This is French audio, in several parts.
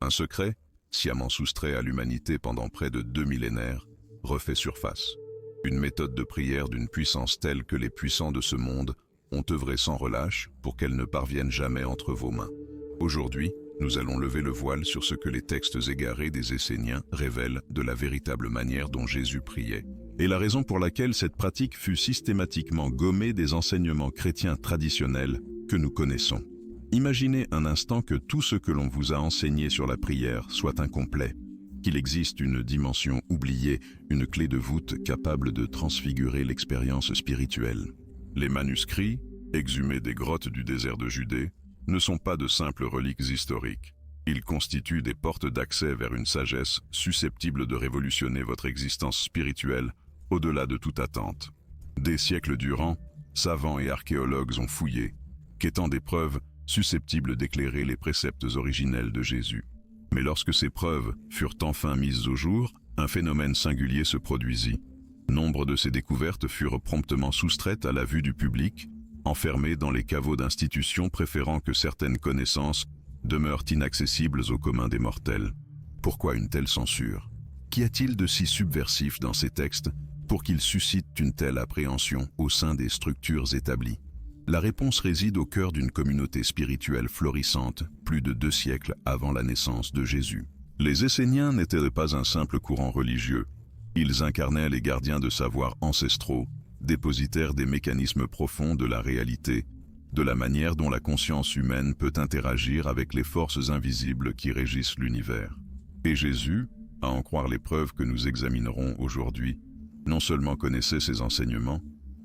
Un secret, sciemment soustrait à l'humanité pendant près de 2 millénaires, refait surface. Une méthode de prière d'une puissance telle que les puissants de ce monde ont œuvré sans relâche pour qu'elle ne parvienne jamais entre vos mains. Aujourd'hui, nous allons lever le voile sur ce que les textes égarés des Esséniens révèlent de la véritable manière dont Jésus priait, et la raison pour laquelle cette pratique fut systématiquement gommée des enseignements chrétiens traditionnels que nous connaissons. Imaginez un instant que tout ce que l'on vous a enseigné sur la prière soit incomplet, qu'il existe une dimension oubliée, une clé de voûte capable de transfigurer l'expérience spirituelle. Les manuscrits, exhumés des grottes du désert de Judée, ne sont pas de simples reliques historiques. Ils constituent des portes d'accès vers une sagesse susceptible de révolutionner votre existence spirituelle au-delà de toute attente. Des siècles durant, savants et archéologues ont fouillé, quêtant des preuves susceptibles d'éclairer les préceptes originels de Jésus. Mais lorsque ces preuves furent enfin mises au jour, un phénomène singulier se produisit. Nombre de ces découvertes furent promptement soustraites à la vue du public, enfermées dans les caveaux d'institutions préférant que certaines connaissances demeurent inaccessibles au commun des mortels. Pourquoi une telle censure? Qu'y a-t-il de si subversif dans ces textes pour qu'ils suscitent une telle appréhension au sein des structures établies? La réponse réside au cœur d'une communauté spirituelle florissante, plus de 2 siècles avant la naissance de Jésus. Les Esséniens n'étaient pas un simple courant religieux. Ils incarnaient les gardiens de savoirs ancestraux, dépositaires des mécanismes profonds de la réalité, de la manière dont la conscience humaine peut interagir avec les forces invisibles qui régissent l'univers. Et Jésus, à en croire les preuves que nous examinerons aujourd'hui, non seulement connaissait ces enseignements,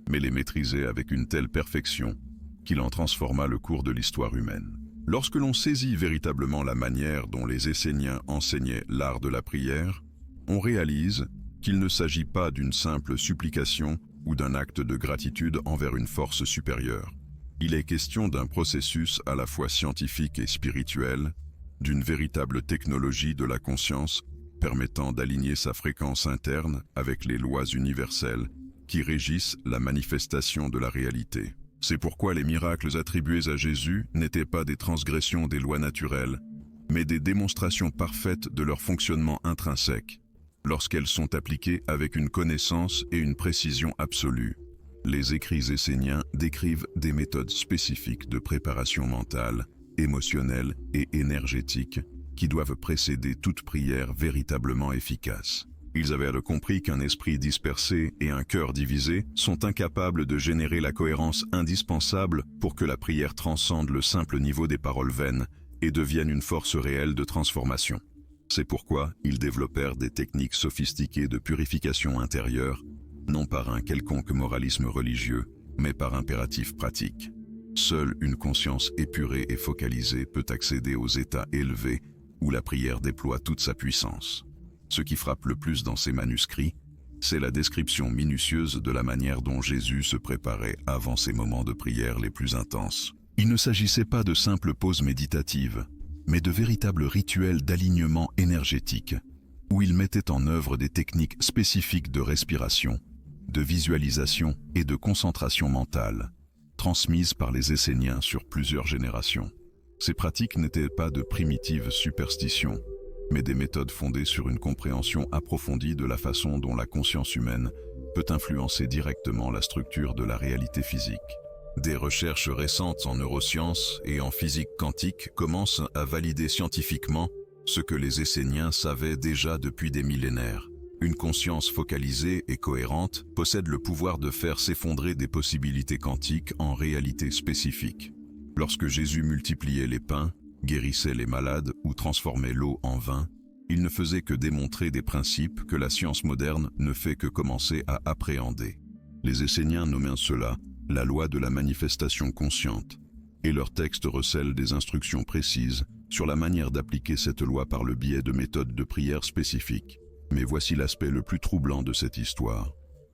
mais les maîtrisait avec une telle perfection qu'il en transforma le cours de l'histoire humaine. Lorsque l'on saisit véritablement la manière dont les Esséniens enseignaient l'art de la prière, on réalise qu'il ne s'agit pas d'une simple supplication ou d'un acte de gratitude envers une force supérieure. Il est question d'un processus à la fois scientifique et spirituel, d'une véritable technologie de la conscience permettant d'aligner sa fréquence interne avec les lois universelles qui régissent la manifestation de la réalité. C'est pourquoi les miracles attribués à Jésus n'étaient pas des transgressions des lois naturelles, mais des démonstrations parfaites de leur fonctionnement intrinsèque, lorsqu'elles sont appliquées avec une connaissance et une précision absolue. Les écrits esséniens décrivent des méthodes spécifiques de préparation mentale, émotionnelle et énergétique qui doivent précéder toute prière véritablement efficace. Ils avaient compris qu'un esprit dispersé et un cœur divisé sont incapables de générer la cohérence indispensable pour que la prière transcende le simple niveau des paroles vaines et devienne une force réelle de transformation. C'est pourquoi ils développèrent des techniques sophistiquées de purification intérieure, non par un quelconque moralisme religieux, mais par impératif pratique. Seule une conscience épurée et focalisée peut accéder aux états élevés où la prière déploie toute sa puissance. Ce qui frappe le plus dans ces manuscrits, c'est la description minutieuse de la manière dont Jésus se préparait avant ses moments de prière les plus intenses. Il ne s'agissait pas de simples pauses méditatives, mais de véritables rituels d'alignement énergétique, où il mettait en œuvre des techniques spécifiques de respiration, de visualisation et de concentration mentale, transmises par les Esséniens sur plusieurs générations. Ces pratiques n'étaient pas de primitives superstitions, mais des méthodes fondées sur une compréhension approfondie de la façon dont la conscience humaine peut influencer directement la structure de la réalité physique. Des recherches récentes en neurosciences et en physique quantique commencent à valider scientifiquement ce que les Esséniens savaient déjà depuis des millénaires. Une conscience focalisée et cohérente possède le pouvoir de faire s'effondrer des possibilités quantiques en réalités spécifiques. Lorsque Jésus multipliait les pains, guérissait les malades ou transformait l'eau en vin, il ne faisait que démontrer des principes que la science moderne ne fait que commencer à appréhender. Les Esséniens nommaient cela la loi de la manifestation consciente, et leurs textes recèlent des instructions précises sur la manière d'appliquer cette loi par le biais de méthodes de prière spécifiques. Mais voici l'aspect le plus troublant de cette histoire.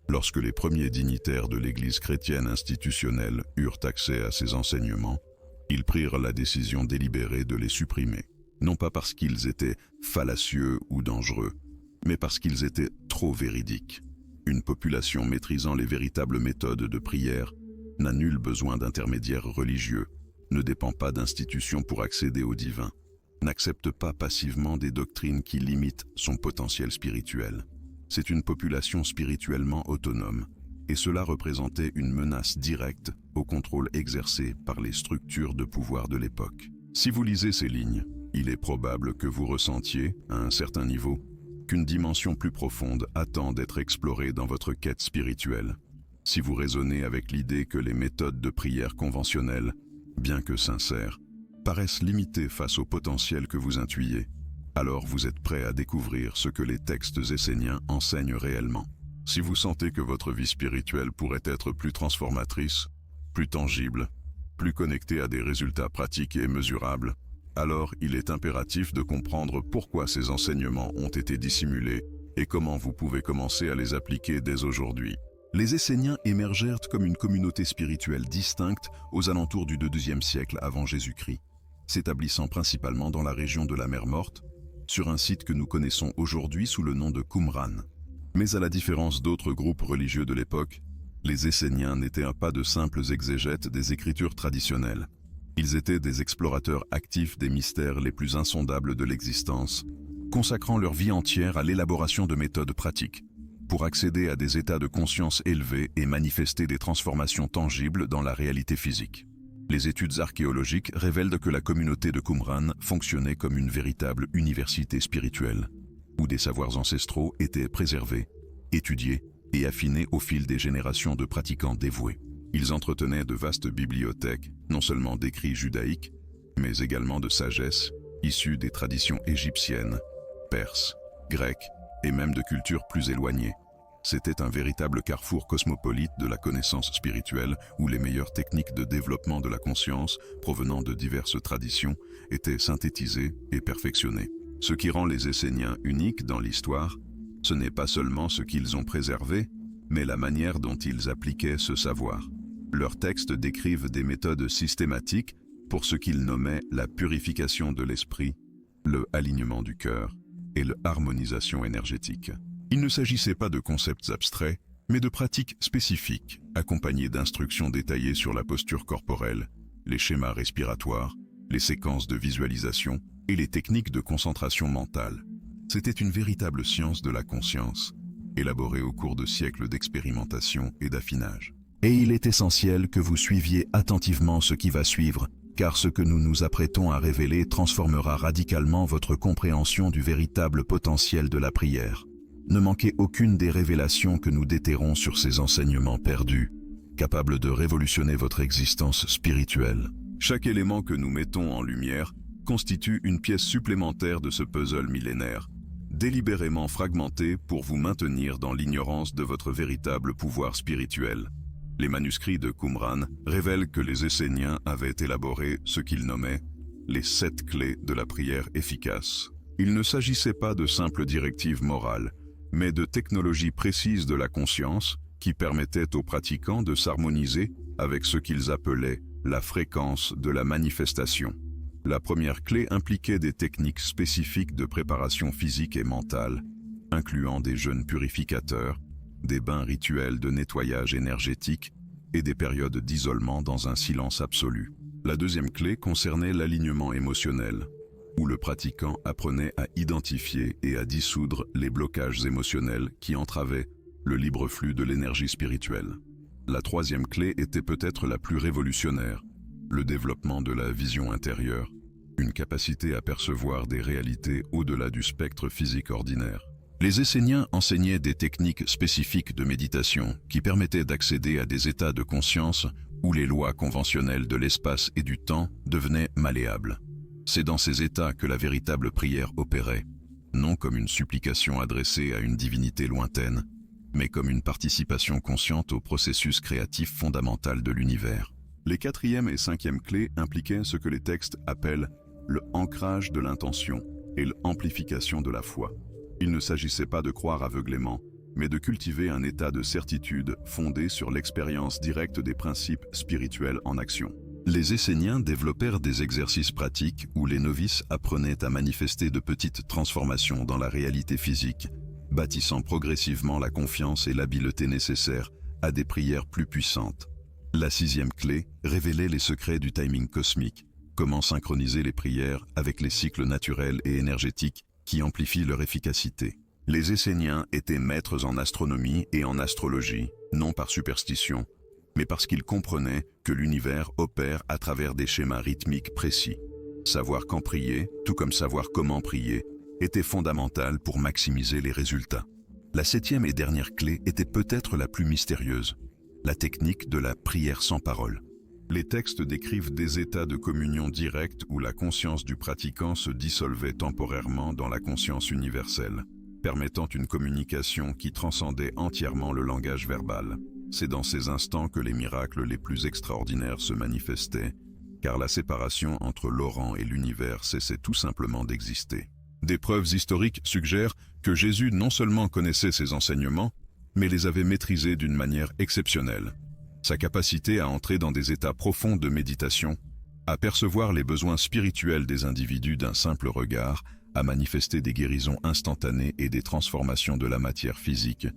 Lorsque les premiers dignitaires de l'Église chrétienne institutionnelle eurent accès à ces enseignements, ils prirent la décision délibérée de les supprimer, non pas parce qu'ils étaient fallacieux ou dangereux, mais parce qu'ils étaient trop véridiques. Une population maîtrisant les véritables méthodes de prière n'a nul besoin d'intermédiaires religieux, ne dépend pas d'institutions pour accéder au divin, n'accepte pas passivement des doctrines qui limitent son potentiel spirituel. C'est une population spirituellement autonome, et cela représentait une menace directe au contrôle exercé par les structures de pouvoir de l'époque. Si vous lisez ces lignes, il est probable que vous ressentiez, à un certain niveau, qu'une dimension plus profonde attend d'être explorée dans votre quête spirituelle. Si vous raisonnez avec l'idée que les méthodes de prière conventionnelles, bien que sincères, paraissent limitées face au potentiel que vous intuyez, alors vous êtes prêt à découvrir ce que les textes esséniens enseignent réellement. Si vous sentez que votre vie spirituelle pourrait être plus transformatrice, plus tangible, plus connectée à des résultats pratiques et mesurables, alors il est impératif de comprendre pourquoi ces enseignements ont été dissimulés et comment vous pouvez commencer à les appliquer dès aujourd'hui. Les Esséniens émergèrent comme une communauté spirituelle distincte aux alentours du IIe siècle avant Jésus-Christ, s'établissant principalement dans la région de la Mer Morte, sur un site que nous connaissons aujourd'hui sous le nom de Qumran. Mais à la différence d'autres groupes religieux de l'époque, les Esséniens n'étaient pas de simples exégètes des écritures traditionnelles. Ils étaient des explorateurs actifs des mystères les plus insondables de l'existence, consacrant leur vie entière à l'élaboration de méthodes pratiques, pour accéder à des états de conscience élevés et manifester des transformations tangibles dans la réalité physique. Les études archéologiques révèlent que la communauté de Qumran fonctionnait comme une véritable université spirituelle, où des savoirs ancestraux étaient préservés, étudiés et affinés au fil des générations de pratiquants dévoués. Ils entretenaient de vastes bibliothèques, non seulement d'écrits judaïques, mais également de sagesse, issue des traditions égyptiennes, perses, grecques et même de cultures plus éloignées. C'était un véritable carrefour cosmopolite de la connaissance spirituelle où les meilleures techniques de développement de la conscience provenant de diverses traditions étaient synthétisées et perfectionnées. Ce qui rend les Esséniens uniques dans l'histoire, ce n'est pas seulement ce qu'ils ont préservé, mais la manière dont ils appliquaient ce savoir. Leurs textes décrivent des méthodes systématiques pour ce qu'ils nommaient la purification de l'esprit, le alignement du cœur et l'harmonisation énergétique. Il ne s'agissait pas de concepts abstraits, mais de pratiques spécifiques, accompagnées d'instructions détaillées sur la posture corporelle, les schémas respiratoires, les séquences de visualisation et les techniques de concentration mentale. C'était une véritable science de la conscience, élaborée au cours de siècles d'expérimentation et d'affinage. Et il est essentiel que vous suiviez attentivement ce qui va suivre, car ce que nous nous apprêtons à révéler transformera radicalement votre compréhension du véritable potentiel de la prière. Ne manquez aucune des révélations que nous déterrons sur ces enseignements perdus, capables de révolutionner votre existence spirituelle. Chaque élément que nous mettons en lumière constitue une pièce supplémentaire de ce puzzle millénaire, délibérément fragmenté pour vous maintenir dans l'ignorance de votre véritable pouvoir spirituel. Les manuscrits de Qumran révèlent que les Esséniens avaient élaboré ce qu'ils nommaient les 7 clés de la prière efficace. Il ne s'agissait pas de simples directives morales, mais de technologies précises de la conscience qui permettaient aux pratiquants de s'harmoniser avec ce qu'ils appelaient la fréquence de la manifestation. La première clé impliquait des techniques spécifiques de préparation physique et mentale, incluant des jeûnes purificateurs, des bains rituels de nettoyage énergétique et des périodes d'isolement dans un silence absolu. La deuxième clé concernait l'alignement émotionnel, où le pratiquant apprenait à identifier et à dissoudre les blocages émotionnels qui entravaient le libre flux de l'énergie spirituelle. La troisième clé était peut-être la plus révolutionnaire, le développement de la vision intérieure, une capacité à percevoir des réalités au-delà du spectre physique ordinaire. Les Esséniens enseignaient des techniques spécifiques de méditation qui permettaient d'accéder à des états de conscience où les lois conventionnelles de l'espace et du temps devenaient malléables. C'est dans ces états que la véritable prière opérait, non comme une supplication adressée à une divinité lointaine, mais comme une participation consciente au processus créatif fondamental de l'univers. Les quatrième et cinquième clés impliquaient ce que les textes appellent le ancrage de l'intention et l'amplification de la foi. Il ne s'agissait pas de croire aveuglément, mais de cultiver un état de certitude fondé sur l'expérience directe des principes spirituels en action. Les Esséniens développèrent des exercices pratiques où les novices apprenaient à manifester de petites transformations dans la réalité physique, bâtissant progressivement la confiance et l'habileté nécessaires à des prières plus puissantes. La sixième clé révélait les secrets du timing cosmique, comment synchroniser les prières avec les cycles naturels et énergétiques qui amplifient leur efficacité. Les Esséniens étaient maîtres en astronomie et en astrologie, non par superstition, mais parce qu'ils comprenaient que l'univers opère à travers des schémas rythmiques précis. Savoir quand prier, tout comme savoir comment prier, était fondamental pour maximiser les résultats. La septième et dernière clé était peut-être la plus mystérieuse, la technique de la prière sans parole. Les textes décrivent des états de communion directe où la conscience du pratiquant se dissolvait temporairement dans la conscience universelle, permettant une communication qui transcendait entièrement le langage verbal. C'est dans ces instants que les miracles les plus extraordinaires se manifestaient, car la séparation entre l'Orient et l'univers cessait tout simplement d'exister. Des preuves historiques suggèrent que Jésus non seulement connaissait ses enseignements, mais les avait maîtrisés d'une manière exceptionnelle. Sa capacité à entrer dans des états profonds de méditation, à percevoir les besoins spirituels des individus d'un simple regard, à manifester des guérisons instantanées et des transformations de la matière physique,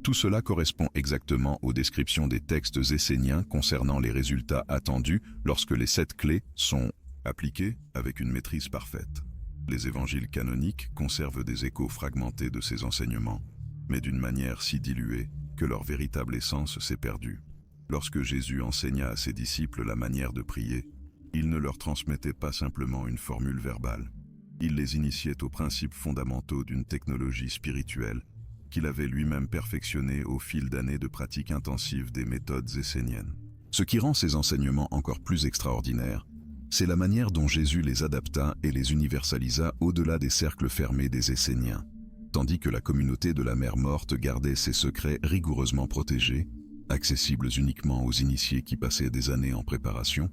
tout cela correspond exactement aux descriptions des textes esséniens concernant les résultats attendus lorsque les 7 clés sont appliquées avec une maîtrise parfaite. Les évangiles canoniques conservent des échos fragmentés de ces enseignements, mais d'une manière si diluée que leur véritable essence s'est perdue. Lorsque Jésus enseigna à ses disciples la manière de prier, il ne leur transmettait pas simplement une formule verbale. Il les initiait aux principes fondamentaux d'une technologie spirituelle qu'il avait lui-même perfectionnée au fil d'années de pratique intensive des méthodes esséniennes. Ce qui rend ces enseignements encore plus extraordinaires, c'est la manière dont Jésus les adapta et les universalisa au-delà des cercles fermés des Esséniens. Tandis que la communauté de la mer morte gardait ses secrets rigoureusement protégés, accessibles uniquement aux initiés qui passaient des années en préparation,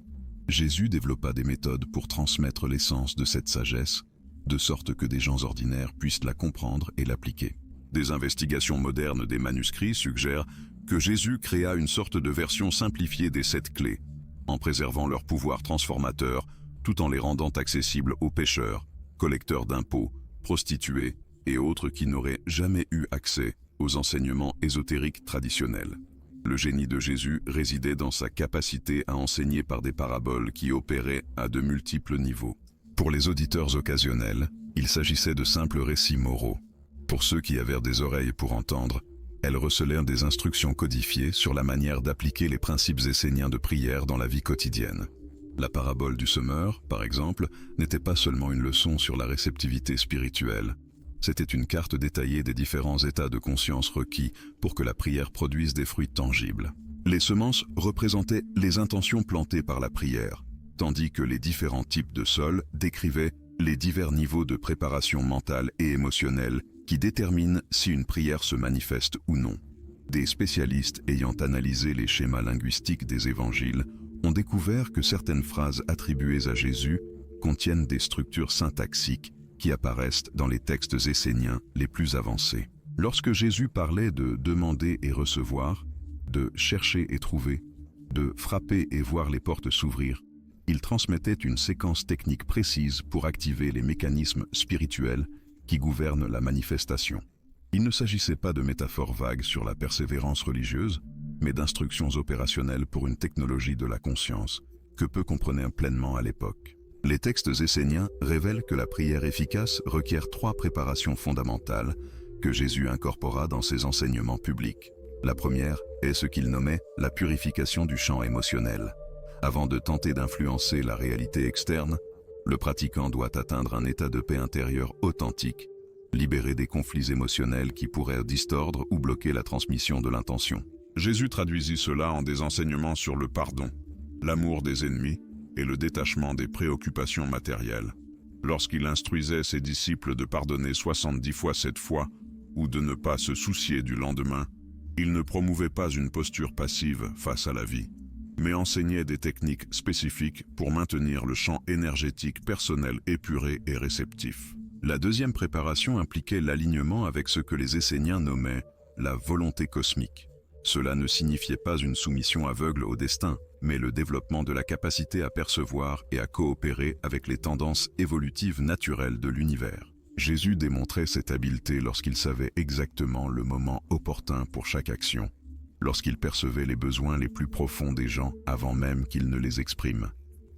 Jésus développa des méthodes pour transmettre l'essence de cette sagesse, de sorte que des gens ordinaires puissent la comprendre et l'appliquer. Des investigations modernes des manuscrits suggèrent que Jésus créa une sorte de version simplifiée des 7 clés, en préservant leur pouvoir transformateur tout en les rendant accessibles aux pêcheurs, collecteurs d'impôts, prostituées et autres qui n'auraient jamais eu accès aux enseignements ésotériques traditionnels. Le génie de Jésus résidait dans sa capacité à enseigner par des paraboles qui opéraient à de multiples niveaux. Pour les auditeurs occasionnels, il s'agissait de simples récits moraux. Pour ceux qui avaient des oreilles pour entendre, elles recelèrent des instructions codifiées sur la manière d'appliquer les principes esséniens de prière dans la vie quotidienne. La parabole du semeur, par exemple, n'était pas seulement une leçon sur la réceptivité spirituelle. C'était une carte détaillée des différents états de conscience requis pour que la prière produise des fruits tangibles. Les semences représentaient les intentions plantées par la prière, tandis que les différents types de sols décrivaient les divers niveaux de préparation mentale et émotionnelle qui déterminent si une prière se manifeste ou non. Des spécialistes ayant analysé les schémas linguistiques des évangiles ont découvert que certaines phrases attribuées à Jésus contiennent des structures syntaxiques qui apparaissent dans les textes esséniens les plus avancés. Lorsque Jésus parlait de demander et recevoir, de chercher et trouver, de frapper et voir les portes s'ouvrir, il transmettait une séquence technique précise pour activer les mécanismes spirituels qui gouvernent la manifestation. Il ne s'agissait pas de métaphores vagues sur la persévérance religieuse, mais d'instructions opérationnelles pour une technologie de la conscience que peu comprenaient pleinement à l'époque. Les textes esséniens révèlent que la prière efficace requiert 3 préparations fondamentales que Jésus incorpora dans ses enseignements publics. La première est ce qu'il nommait la purification du champ émotionnel. Avant de tenter d'influencer la réalité externe, le pratiquant doit atteindre un état de paix intérieure authentique, libérer des conflits émotionnels qui pourraient distordre ou bloquer la transmission de l'intention. Jésus traduisit cela en des enseignements sur le pardon, l'amour des ennemis et le détachement des préoccupations matérielles. Lorsqu'il instruisait ses disciples de pardonner 70 fois 7 fois ou de ne pas se soucier du lendemain, il ne promouvait pas une posture passive face à la vie, mais enseignait des techniques spécifiques pour maintenir le champ énergétique personnel épuré et réceptif. La deuxième préparation impliquait l'alignement avec ce que les Esséniens nommaient la volonté cosmique. Cela ne signifiait pas une soumission aveugle au destin, mais le développement de la capacité à percevoir et à coopérer avec les tendances évolutives naturelles de l'univers. Jésus démontrait cette habileté lorsqu'il savait exactement le moment opportun pour chaque action, lorsqu'il percevait les besoins les plus profonds des gens avant même qu'ils ne les expriment.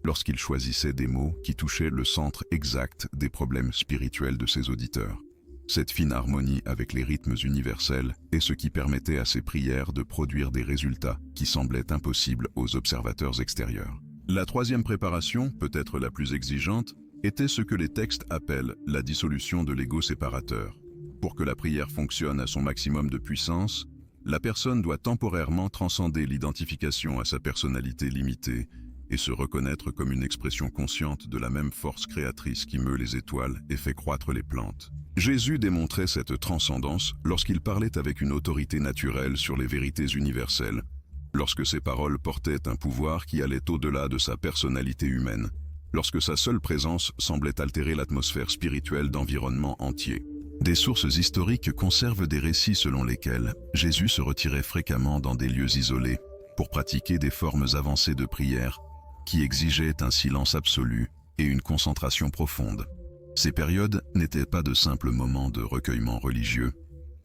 lorsqu'il choisissait des mots qui touchaient le centre exact des problèmes spirituels de ses auditeurs. Cette fine harmonie avec les rythmes universels est ce qui permettait à ses prières de produire des résultats qui semblaient impossibles aux observateurs extérieurs. La troisième préparation, peut-être la plus exigeante, était ce que les textes appellent la dissolution de l'ego séparateur. Pour que la prière fonctionne à son maximum de puissance, la personne doit temporairement transcender l'identification à sa personnalité limitée et se reconnaître comme une expression consciente de la même force créatrice qui meut les étoiles et fait croître les plantes. Jésus démontrait cette transcendance lorsqu'il parlait avec une autorité naturelle sur les vérités universelles, lorsque ses paroles portaient un pouvoir qui allait au-delà de sa personnalité humaine, lorsque sa seule présence semblait altérer l'atmosphère spirituelle d'environnements entiers. Des sources historiques conservent des récits selon lesquels Jésus se retirait fréquemment dans des lieux isolés pour pratiquer des formes avancées de prière qui exigeaient un silence absolu et une concentration profonde. Ces périodes n'étaient pas de simples moments de recueillement religieux,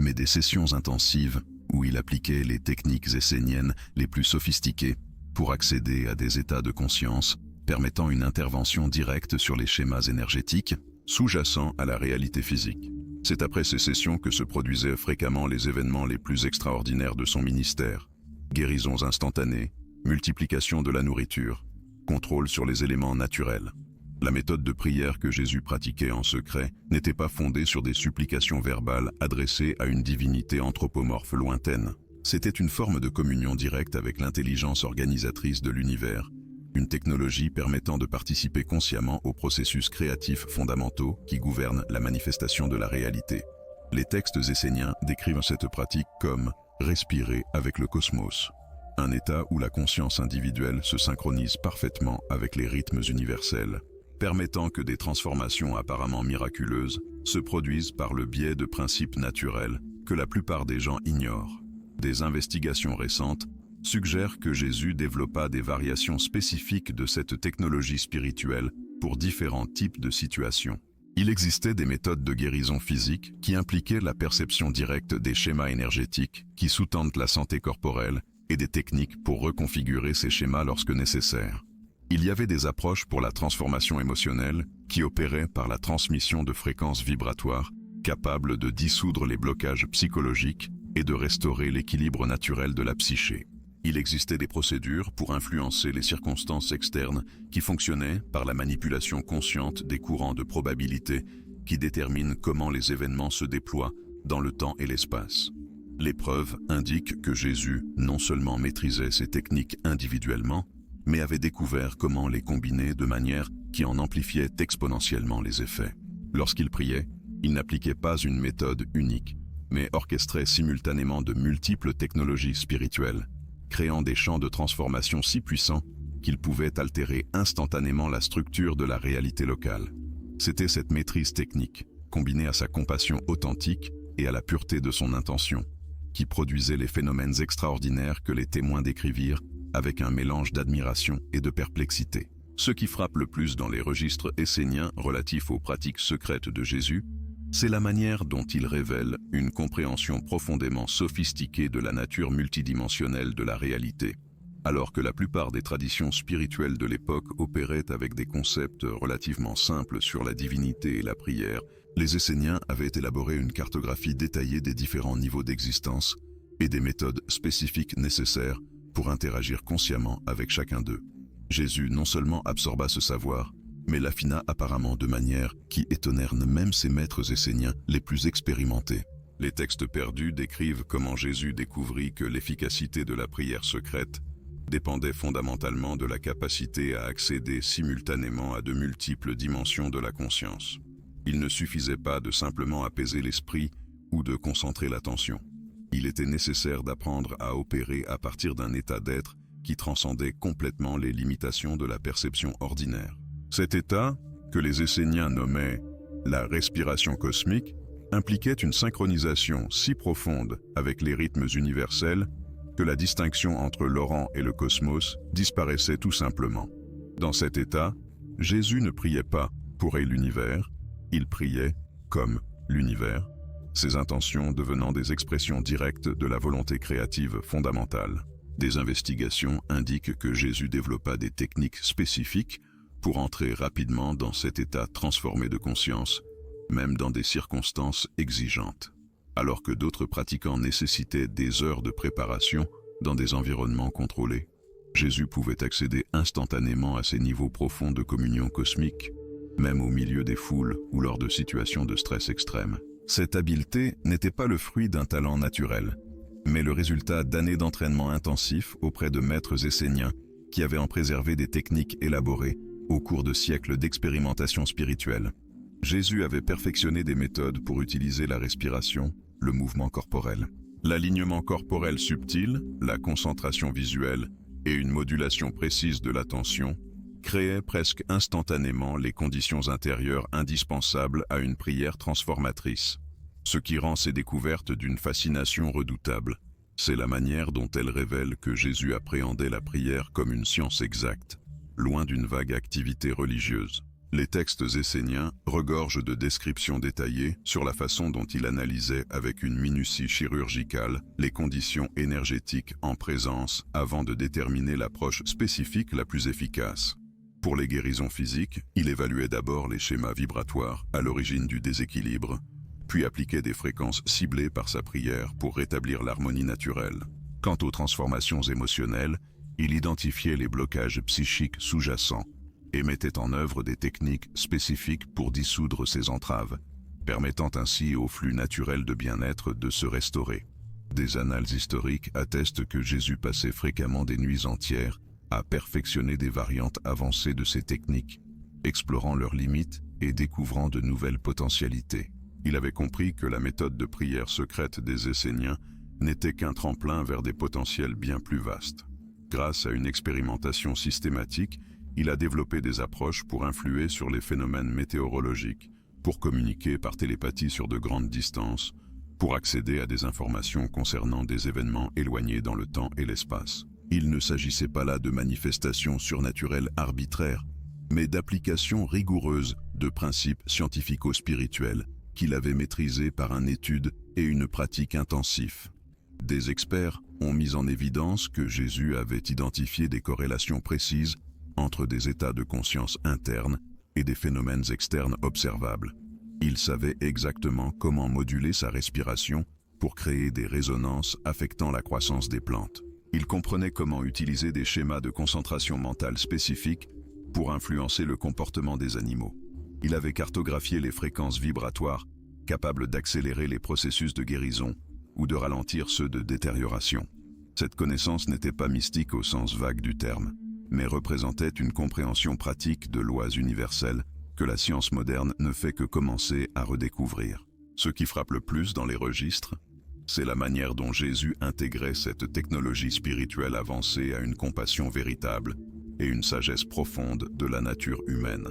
mais des sessions intensives où il appliquait les techniques esséniennes les plus sophistiquées pour accéder à des états de conscience permettant une intervention directe sur les schémas énergétiques sous-jacents à la réalité physique. C'est après ces sessions que se produisaient fréquemment les événements les plus extraordinaires de son ministère. Guérisons instantanées, multiplication de la nourriture, contrôle sur les éléments naturels. La méthode de prière que Jésus pratiquait en secret n'était pas fondée sur des supplications verbales adressées à une divinité anthropomorphe lointaine. C'était une forme de communion directe avec l'intelligence organisatrice de l'univers, une technologie permettant de participer consciemment aux processus créatifs fondamentaux qui gouvernent la manifestation de la réalité. Les textes esséniens décrivent cette pratique comme « respirer avec le cosmos », un état où la conscience individuelle se synchronise parfaitement avec les rythmes universels, permettant que des transformations apparemment miraculeuses se produisent par le biais de principes naturels que la plupart des gens ignorent. Des investigations récentes suggèrent que Jésus développa des variations spécifiques de cette technologie spirituelle pour différents types de situations. Il existait des méthodes de guérison physique qui impliquaient la perception directe des schémas énergétiques qui sous-tendent la santé corporelle et des techniques pour reconfigurer ces schémas lorsque nécessaire. Il y avait des approches pour la transformation émotionnelle qui opéraient par la transmission de fréquences vibratoires capables de dissoudre les blocages psychologiques et de restaurer l'équilibre naturel de la psyché. Il existait des procédures pour influencer les circonstances externes qui fonctionnaient par la manipulation consciente des courants de probabilité qui déterminent comment les événements se déploient dans le temps et l'espace. Les preuves indiquent que Jésus non seulement maîtrisait ces techniques individuellement, mais avait découvert comment les combiner de manière qui en amplifiait exponentiellement les effets. Lorsqu'il priait, il n'appliquait pas une méthode unique, mais orchestrait simultanément de multiples technologies spirituelles, créant des champs de transformation si puissants qu'ils pouvaient altérer instantanément la structure de la réalité locale. C'était cette maîtrise technique, combinée à sa compassion authentique et à la pureté de son intention, qui produisait les phénomènes extraordinaires que les témoins décrivirent avec un mélange d'admiration et de perplexité. Ce qui frappe le plus dans les registres esséniens relatifs aux pratiques secrètes de Jésus, c'est la manière dont il révèle une compréhension profondément sophistiquée de la nature multidimensionnelle de la réalité. Alors que la plupart des traditions spirituelles de l'époque opéraient avec des concepts relativement simples sur la divinité et la prière, les Esséniens avaient élaboré une cartographie détaillée des différents niveaux d'existence et des méthodes spécifiques nécessaires pour interagir consciemment avec chacun d'eux. Jésus non seulement absorba ce savoir, mais l'affina apparemment de manière qui étonnèrent même ses maîtres esséniens les plus expérimentés. Les textes perdus décrivent comment Jésus découvrit que l'efficacité de la prière secrète dépendait fondamentalement de la capacité à accéder simultanément à de multiples dimensions de la conscience. Il ne suffisait pas de simplement apaiser l'esprit ou de concentrer l'attention. Il était nécessaire d'apprendre à opérer à partir d'un état d'être qui transcendait complètement les limitations de la perception ordinaire. Cet état, que les Esséniens nommaient la respiration cosmique, impliquait une synchronisation si profonde avec les rythmes universels que la distinction entre l'Orient et le cosmos disparaissait tout simplement. Dans cet état, Jésus ne priait pas pour l'univers, il priait comme l'univers, ses intentions devenant des expressions directes de la volonté créative fondamentale. Des investigations indiquent que Jésus développa des techniques spécifiques pour entrer rapidement dans cet état transformé de conscience, même dans des circonstances exigeantes. Alors que d'autres pratiquants nécessitaient des heures de préparation dans des environnements contrôlés, Jésus pouvait accéder instantanément à ces niveaux profonds de communion cosmique, même au milieu des foules ou lors de situations de stress extrême. Cette habileté n'était pas le fruit d'un talent naturel, mais le résultat d'années d'entraînement intensif auprès de maîtres esséniens qui avaient en préservé des techniques élaborées au cours de siècles d'expérimentation spirituelle. Jésus avait perfectionné des méthodes pour utiliser la respiration, le mouvement corporel, l'alignement corporel subtil, la concentration visuelle et une modulation précise de l'attention créaient presque instantanément les conditions intérieures indispensables à une prière transformatrice. Ce qui rend ces découvertes d'une fascination redoutable, c'est la manière dont elles révèlent que Jésus appréhendait la prière comme une science exacte, loin d'une vague activité religieuse. Les textes esséniens regorgent de descriptions détaillées sur la façon dont il analysait avec une minutie chirurgicale les conditions énergétiques en présence avant de déterminer l'approche spécifique la plus efficace. Pour les guérisons physiques, il évaluait d'abord les schémas vibratoires à l'origine du déséquilibre, puis appliquait des fréquences ciblées par sa prière pour rétablir l'harmonie naturelle. Quant aux transformations émotionnelles, il identifiait les blocages psychiques sous-jacents et mettait en œuvre des techniques spécifiques pour dissoudre ces entraves, permettant ainsi au flux naturel de bien-être de se restaurer. Des annales historiques attestent que Jésus passait fréquemment des nuits entières à perfectionner des variantes avancées de ces techniques, explorant leurs limites et découvrant de nouvelles potentialités. Il avait compris que la méthode de prière secrète des Esséniens n'était qu'un tremplin vers des potentiels bien plus vastes. Grâce à une expérimentation systématique, il a développé des approches pour influer sur les phénomènes météorologiques, pour communiquer par télépathie sur de grandes distances, pour accéder à des informations concernant des événements éloignés dans le temps et l'espace. Il ne s'agissait pas là de manifestations surnaturelles arbitraires, mais d'applications rigoureuses de principes scientifico-spirituels qu'il avait maîtrisés par une étude et une pratique intensive. Des experts ont mis en évidence que Jésus avait identifié des corrélations précises entre des états de conscience internes et des phénomènes externes observables. Il savait exactement comment moduler sa respiration pour créer des résonances affectant la croissance des plantes. Il comprenait comment utiliser des schémas de concentration mentale spécifiques pour influencer le comportement des animaux. Il avait cartographié les fréquences vibratoires capables d'accélérer les processus de guérison ou de ralentir ceux de détérioration. Cette connaissance n'était pas mystique au sens vague du terme, mais représentait une compréhension pratique de lois universelles que la science moderne ne fait que commencer à redécouvrir. Ce qui frappe le plus dans les registres, c'est la manière dont Jésus intégrait cette technologie spirituelle avancée à une compassion véritable et une sagesse profonde de la nature humaine.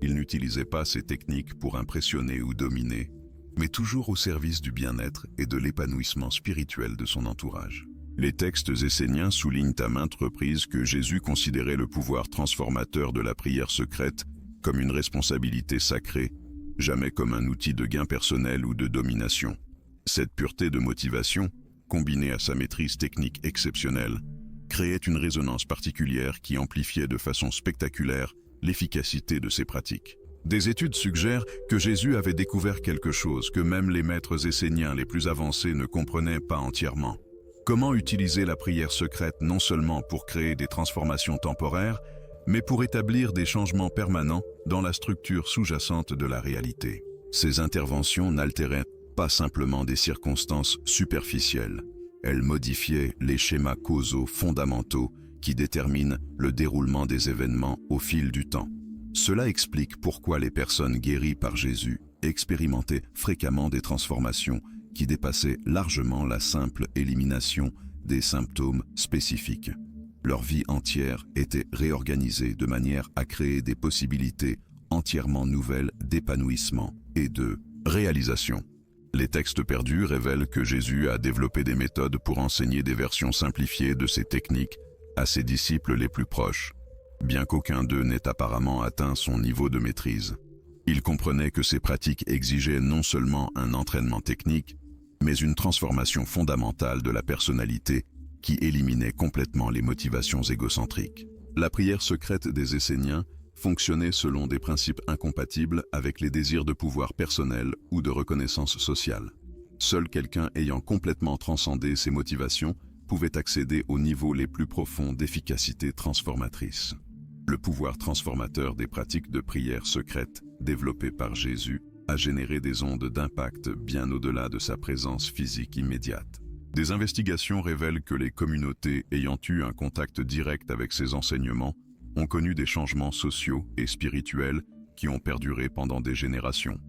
Il n'utilisait pas ces techniques pour impressionner ou dominer, mais toujours au service du bien-être et de l'épanouissement spirituel de son entourage. Les textes esséniens soulignent à maintes reprises que Jésus considérait le pouvoir transformateur de la prière secrète comme une responsabilité sacrée, jamais comme un outil de gain personnel ou de domination. Cette pureté de motivation, combinée à sa maîtrise technique exceptionnelle, créait une résonance particulière qui amplifiait de façon spectaculaire l'efficacité de ses pratiques. Des études suggèrent que Jésus avait découvert quelque chose que même les maîtres esséniens les plus avancés ne comprenaient pas entièrement. Comment utiliser la prière secrète non seulement pour créer des transformations temporaires, mais pour établir des changements permanents dans la structure sous-jacente de la réalité. Ces interventions n'altéraient pas simplement des circonstances superficielles. Elles modifiaient les schémas causaux fondamentaux qui déterminent le déroulement des événements au fil du temps. Cela explique pourquoi les personnes guéries par Jésus expérimentaient fréquemment des transformations qui dépassaient largement la simple élimination des symptômes spécifiques. Leur vie entière était réorganisée de manière à créer des possibilités entièrement nouvelles d'épanouissement et de réalisation. Les textes perdus révèlent que Jésus a développé des méthodes pour enseigner des versions simplifiées de ces techniques à ses disciples les plus proches, bien qu'aucun d'eux n'ait apparemment atteint son niveau de maîtrise. Il comprenait que ces pratiques exigeaient non seulement un entraînement technique, mais une transformation fondamentale de la personnalité qui éliminait complètement les motivations égocentriques. La prière secrète des Esséniens fonctionnaient selon des principes incompatibles avec les désirs de pouvoir personnel ou de reconnaissance sociale. Seul quelqu'un ayant complètement transcendé ces motivations pouvait accéder aux niveaux les plus profonds d'efficacité transformatrice. Le pouvoir transformateur des pratiques de prière secrète développées par Jésus a généré des ondes d'impact bien au-delà de sa présence physique immédiate. Des investigations révèlent que les communautés ayant eu un contact direct avec ces enseignements ont connu des changements sociaux et spirituels qui ont perduré pendant des générations.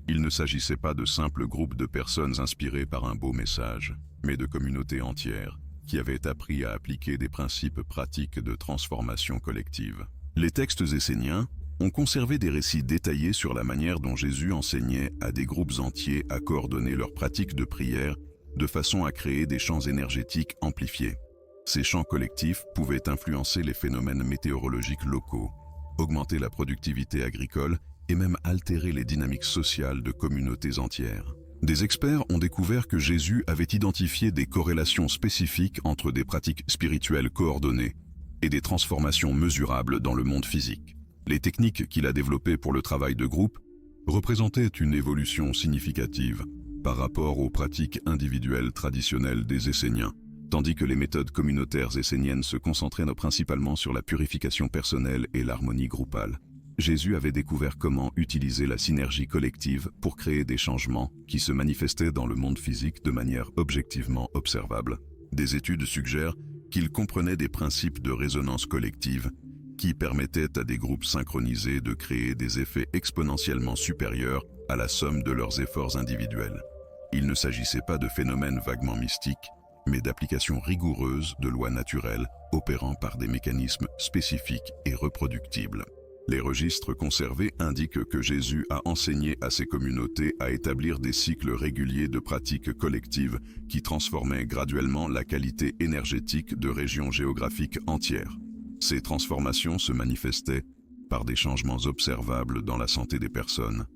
Il ne s'agissait pas de simples groupes de personnes inspirées par un beau message, mais de communautés entières qui avaient appris à appliquer des principes pratiques de transformation collective. Les textes esséniens ont conservé des récits détaillés sur la manière dont Jésus enseignait à des groupes entiers à coordonner leurs pratiques de prière de façon à créer des champs énergétiques amplifiés. Ces champs collectifs pouvaient influencer les phénomènes météorologiques locaux, augmenter la productivité agricole et même altérer les dynamiques sociales de communautés entières. Des experts ont découvert que Jésus avait identifié des corrélations spécifiques entre des pratiques spirituelles coordonnées et des transformations mesurables dans le monde physique. Les techniques qu'il a développées pour le travail de groupe représentaient une évolution significative par rapport aux pratiques individuelles traditionnelles des Esséniens, tandis que les méthodes communautaires esséniennes se concentraient principalement sur la purification personnelle et l'harmonie groupale. Jésus avait découvert comment utiliser la synergie collective pour créer des changements qui se manifestaient dans le monde physique de manière objectivement observable. Des études suggèrent qu'il comprenait des principes de résonance collective qui permettaient à des groupes synchronisés de créer des effets exponentiellement supérieurs à la somme de leurs efforts individuels. Il ne s'agissait pas de phénomènes vaguement mystiques, mais d'applications rigoureuses de lois naturelles opérant par des mécanismes spécifiques et reproductibles. Les registres conservés indiquent que Jésus a enseigné à ses communautés à établir des cycles réguliers de pratiques collectives qui transformaient graduellement la qualité énergétique de régions géographiques entières. Ces transformations se manifestaient par des changements observables dans la santé des personnes,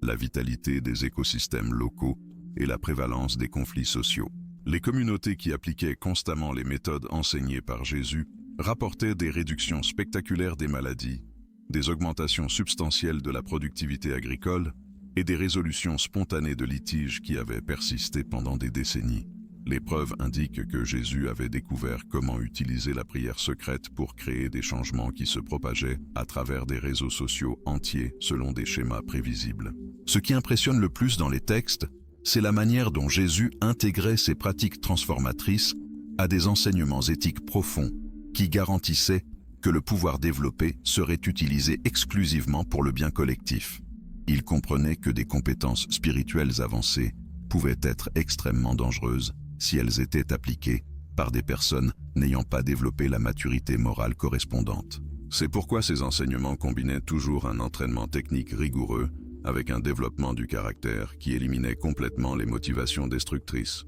la vitalité des écosystèmes locaux et la prévalence des conflits sociaux. Les communautés qui appliquaient constamment les méthodes enseignées par Jésus rapportaient des réductions spectaculaires des maladies, des augmentations substantielles de la productivité agricole et des résolutions spontanées de litiges qui avaient persisté pendant des décennies. Les preuves indiquent que Jésus avait découvert comment utiliser la prière secrète pour créer des changements qui se propageaient à travers des réseaux sociaux entiers selon des schémas prévisibles. Ce qui impressionne le plus dans les textes, c'est la manière dont Jésus intégrait ces pratiques transformatrices à des enseignements éthiques profonds qui garantissaient que le pouvoir développé serait utilisé exclusivement pour le bien collectif. Il comprenait que des compétences spirituelles avancées pouvaient être extrêmement dangereuses si elles étaient appliquées par des personnes n'ayant pas développé la maturité morale correspondante. C'est pourquoi ces enseignements combinaient toujours un entraînement technique rigoureux avec un développement du caractère qui éliminait complètement les motivations destructrices.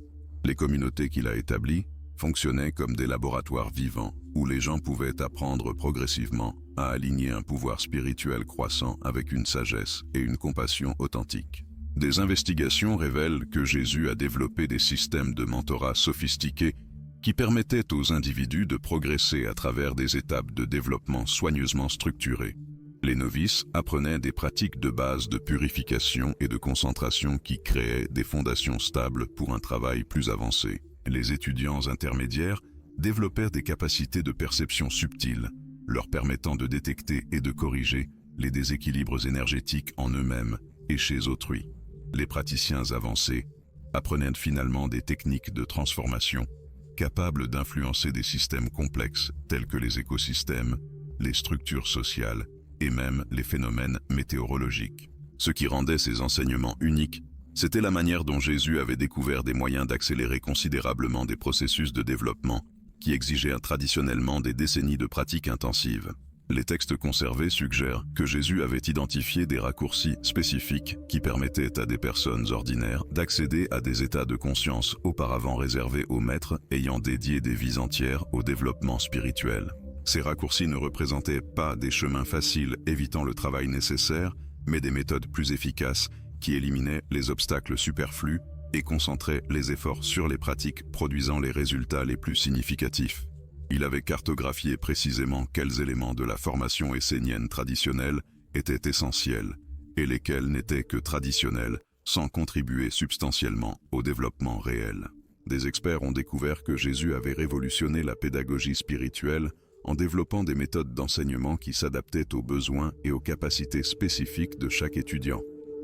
Les communautés qu'il a établies fonctionnaient comme des laboratoires vivants où les gens pouvaient apprendre progressivement à aligner un pouvoir spirituel croissant avec une sagesse et une compassion authentiques. Des investigations révèlent que Jésus a développé des systèmes de mentorat sophistiqués qui permettaient aux individus de progresser à travers des étapes de développement soigneusement structurées. Les novices apprenaient des pratiques de base de purification et de concentration qui créaient des fondations stables pour un travail plus avancé. Les étudiants intermédiaires développèrent des capacités de perception subtiles, leur permettant de détecter et de corriger les déséquilibres énergétiques en eux-mêmes et chez autrui. Les praticiens avancés apprenaient finalement des techniques de transformation capables d'influencer des systèmes complexes tels que les écosystèmes, les structures sociales et même les phénomènes météorologiques. Ce qui rendait ces enseignements uniques, c'était la manière dont Jésus avait découvert des moyens d'accélérer considérablement des processus de développement qui exigeaient traditionnellement des décennies de pratiques intensives. Les textes conservés suggèrent que Jésus avait identifié des raccourcis spécifiques qui permettaient à des personnes ordinaires d'accéder à des états de conscience auparavant réservés aux maîtres ayant dédié des vies entières au développement spirituel. Ces raccourcis ne représentaient pas des chemins faciles évitant le travail nécessaire, mais des méthodes plus efficaces qui éliminaient les obstacles superflus et concentraient les efforts sur les pratiques produisant les résultats les plus significatifs. Il avait cartographié précisément quels éléments de la formation essénienne traditionnelle étaient essentiels et lesquels n'étaient que traditionnels, sans contribuer substantiellement au développement réel. Des experts ont découvert que Jésus avait révolutionné la pédagogie spirituelle en développant des méthodes d'enseignement qui s'adaptaient aux besoins et aux capacités spécifiques de chaque étudiant.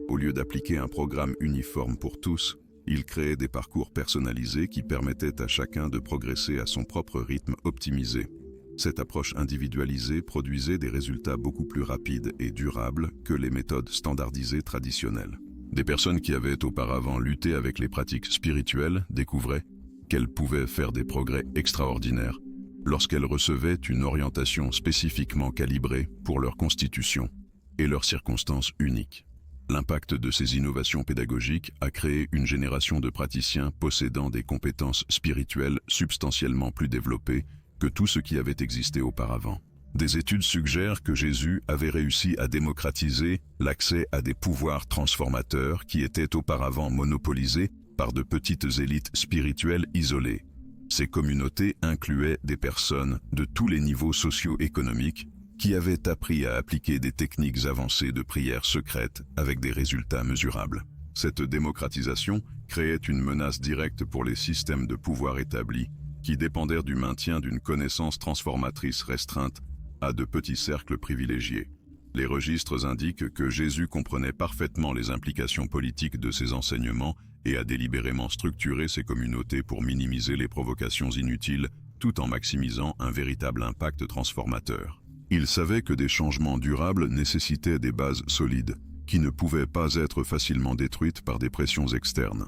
Au lieu d'appliquer un programme uniforme pour tous, il créait des parcours personnalisés qui permettaient à chacun de progresser à son propre rythme optimisé. Cette approche individualisée produisait des résultats beaucoup plus rapides et durables que les méthodes standardisées traditionnelles. Des personnes qui avaient auparavant lutté avec les pratiques spirituelles découvraient qu'elles pouvaient faire des progrès extraordinaires lorsqu'elles recevaient une orientation spécifiquement calibrée pour leur constitution et leurs circonstances uniques. L'impact de ces innovations pédagogiques a créé une génération de praticiens possédant des compétences spirituelles substantiellement plus développées que tout ce qui avait existé auparavant. Des études suggèrent que Jésus avait réussi à démocratiser l'accès à des pouvoirs transformateurs qui étaient auparavant monopolisés par de petites élites spirituelles isolées. Ces communautés incluaient des personnes de tous les niveaux socio-économiques qui avaient appris à appliquer des techniques avancées de prière secrète avec des résultats mesurables. Cette démocratisation créait une menace directe pour les systèmes de pouvoir établis qui dépendèrent du maintien d'une connaissance transformatrice restreinte à de petits cercles privilégiés. Les registres indiquent que Jésus comprenait parfaitement les implications politiques de ses enseignements et a délibérément structuré ses communautés pour minimiser les provocations inutiles tout en maximisant un véritable impact transformateur. Il savait que des changements durables nécessitaient des bases solides, qui ne pouvaient pas être facilement détruites par des pressions externes.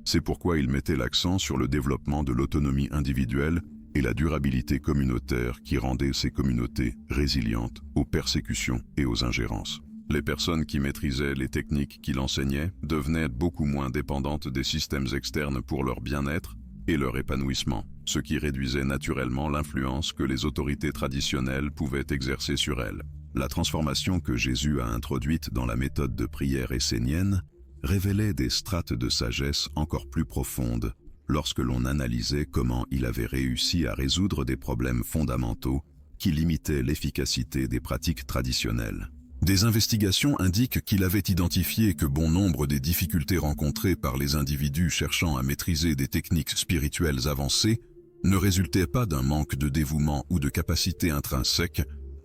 C'est pourquoi il mettait l'accent sur le développement de l'autonomie individuelle et la durabilité communautaire qui rendait ces communautés résilientes aux persécutions et aux ingérences. Les personnes qui maîtrisaient les techniques qu'il enseignait devenaient beaucoup moins dépendantes des systèmes externes pour leur bien-être et leur épanouissement, ce qui réduisait naturellement l'influence que les autorités traditionnelles pouvaient exercer sur elles. La transformation que Jésus a introduite dans la méthode de prière essénienne révélait des strates de sagesse encore plus profondes lorsque l'on analysait comment il avait réussi à résoudre des problèmes fondamentaux qui limitaient l'efficacité des pratiques traditionnelles. Des investigations indiquent qu'il avait identifié que bon nombre des difficultés rencontrées par les individus cherchant à maîtriser des techniques spirituelles avancées ne résultaient pas d'un manque de dévouement ou de capacité intrinsèque,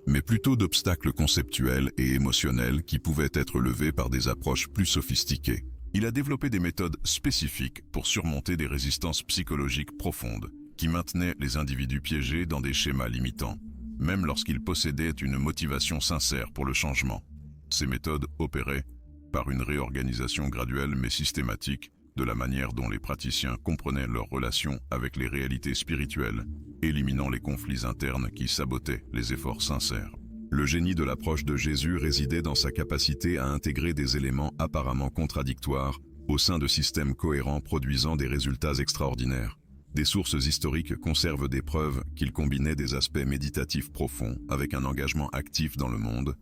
mais plutôt d'obstacles conceptuels et émotionnels qui pouvaient être levés par des approches plus sophistiquées. Il a développé des méthodes spécifiques pour surmonter des résistances psychologiques profondes qui maintenaient les individus piégés dans des schémas limitants, même lorsqu'ils possédaient une motivation sincère pour le changement. Ces méthodes opéraient par une réorganisation graduelle mais systématique de la manière dont les praticiens comprenaient leurs relations avec les réalités spirituelles, éliminant les conflits internes qui sabotaient les efforts sincères. Le génie de l'approche de Jésus résidait dans sa capacité à intégrer des éléments apparemment contradictoires au sein de systèmes cohérents produisant des résultats extraordinaires. Des sources historiques conservent des preuves qu'il combinait des aspects méditatifs profonds avec un engagement actif dans le monde,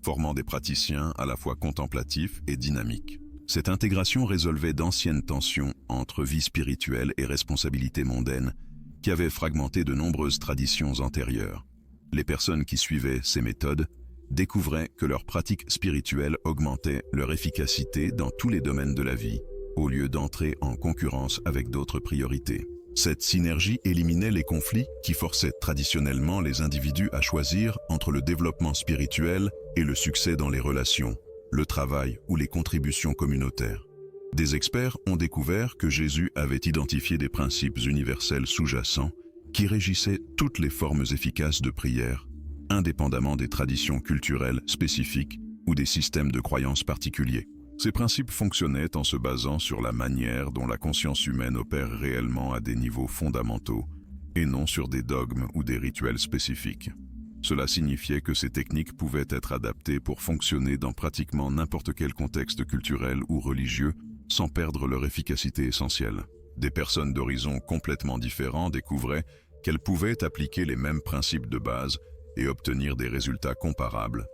formant des praticiens à la fois contemplatifs et dynamiques. Cette intégration résolvait d'anciennes tensions entre vie spirituelle et responsabilité mondaine qui avaient fragmenté de nombreuses traditions antérieures. Les personnes qui suivaient ces méthodes découvraient que leurs pratiques spirituelles augmentaient leur efficacité dans tous les domaines de la vie, au lieu d'entrer en concurrence avec d'autres priorités. Cette synergie éliminait les conflits qui forçaient traditionnellement les individus à choisir entre le développement spirituel et le succès dans les relations, le travail ou les contributions communautaires. Des experts ont découvert que Jésus avait identifié des principes universels sous-jacents qui régissaient toutes les formes efficaces de prière, indépendamment des traditions culturelles spécifiques ou des systèmes de croyances particuliers. Ces principes fonctionnaient en se basant sur la manière dont la conscience humaine opère réellement à des niveaux fondamentaux, et non sur des dogmes ou des rituels spécifiques. Cela signifiait que ces techniques pouvaient être adaptées pour fonctionner dans pratiquement n'importe quel contexte culturel ou religieux, sans perdre leur efficacité essentielle. Des personnes d'horizons complètement différents découvraient qu'elles pouvaient appliquer les mêmes principes de base et obtenir des résultats comparables,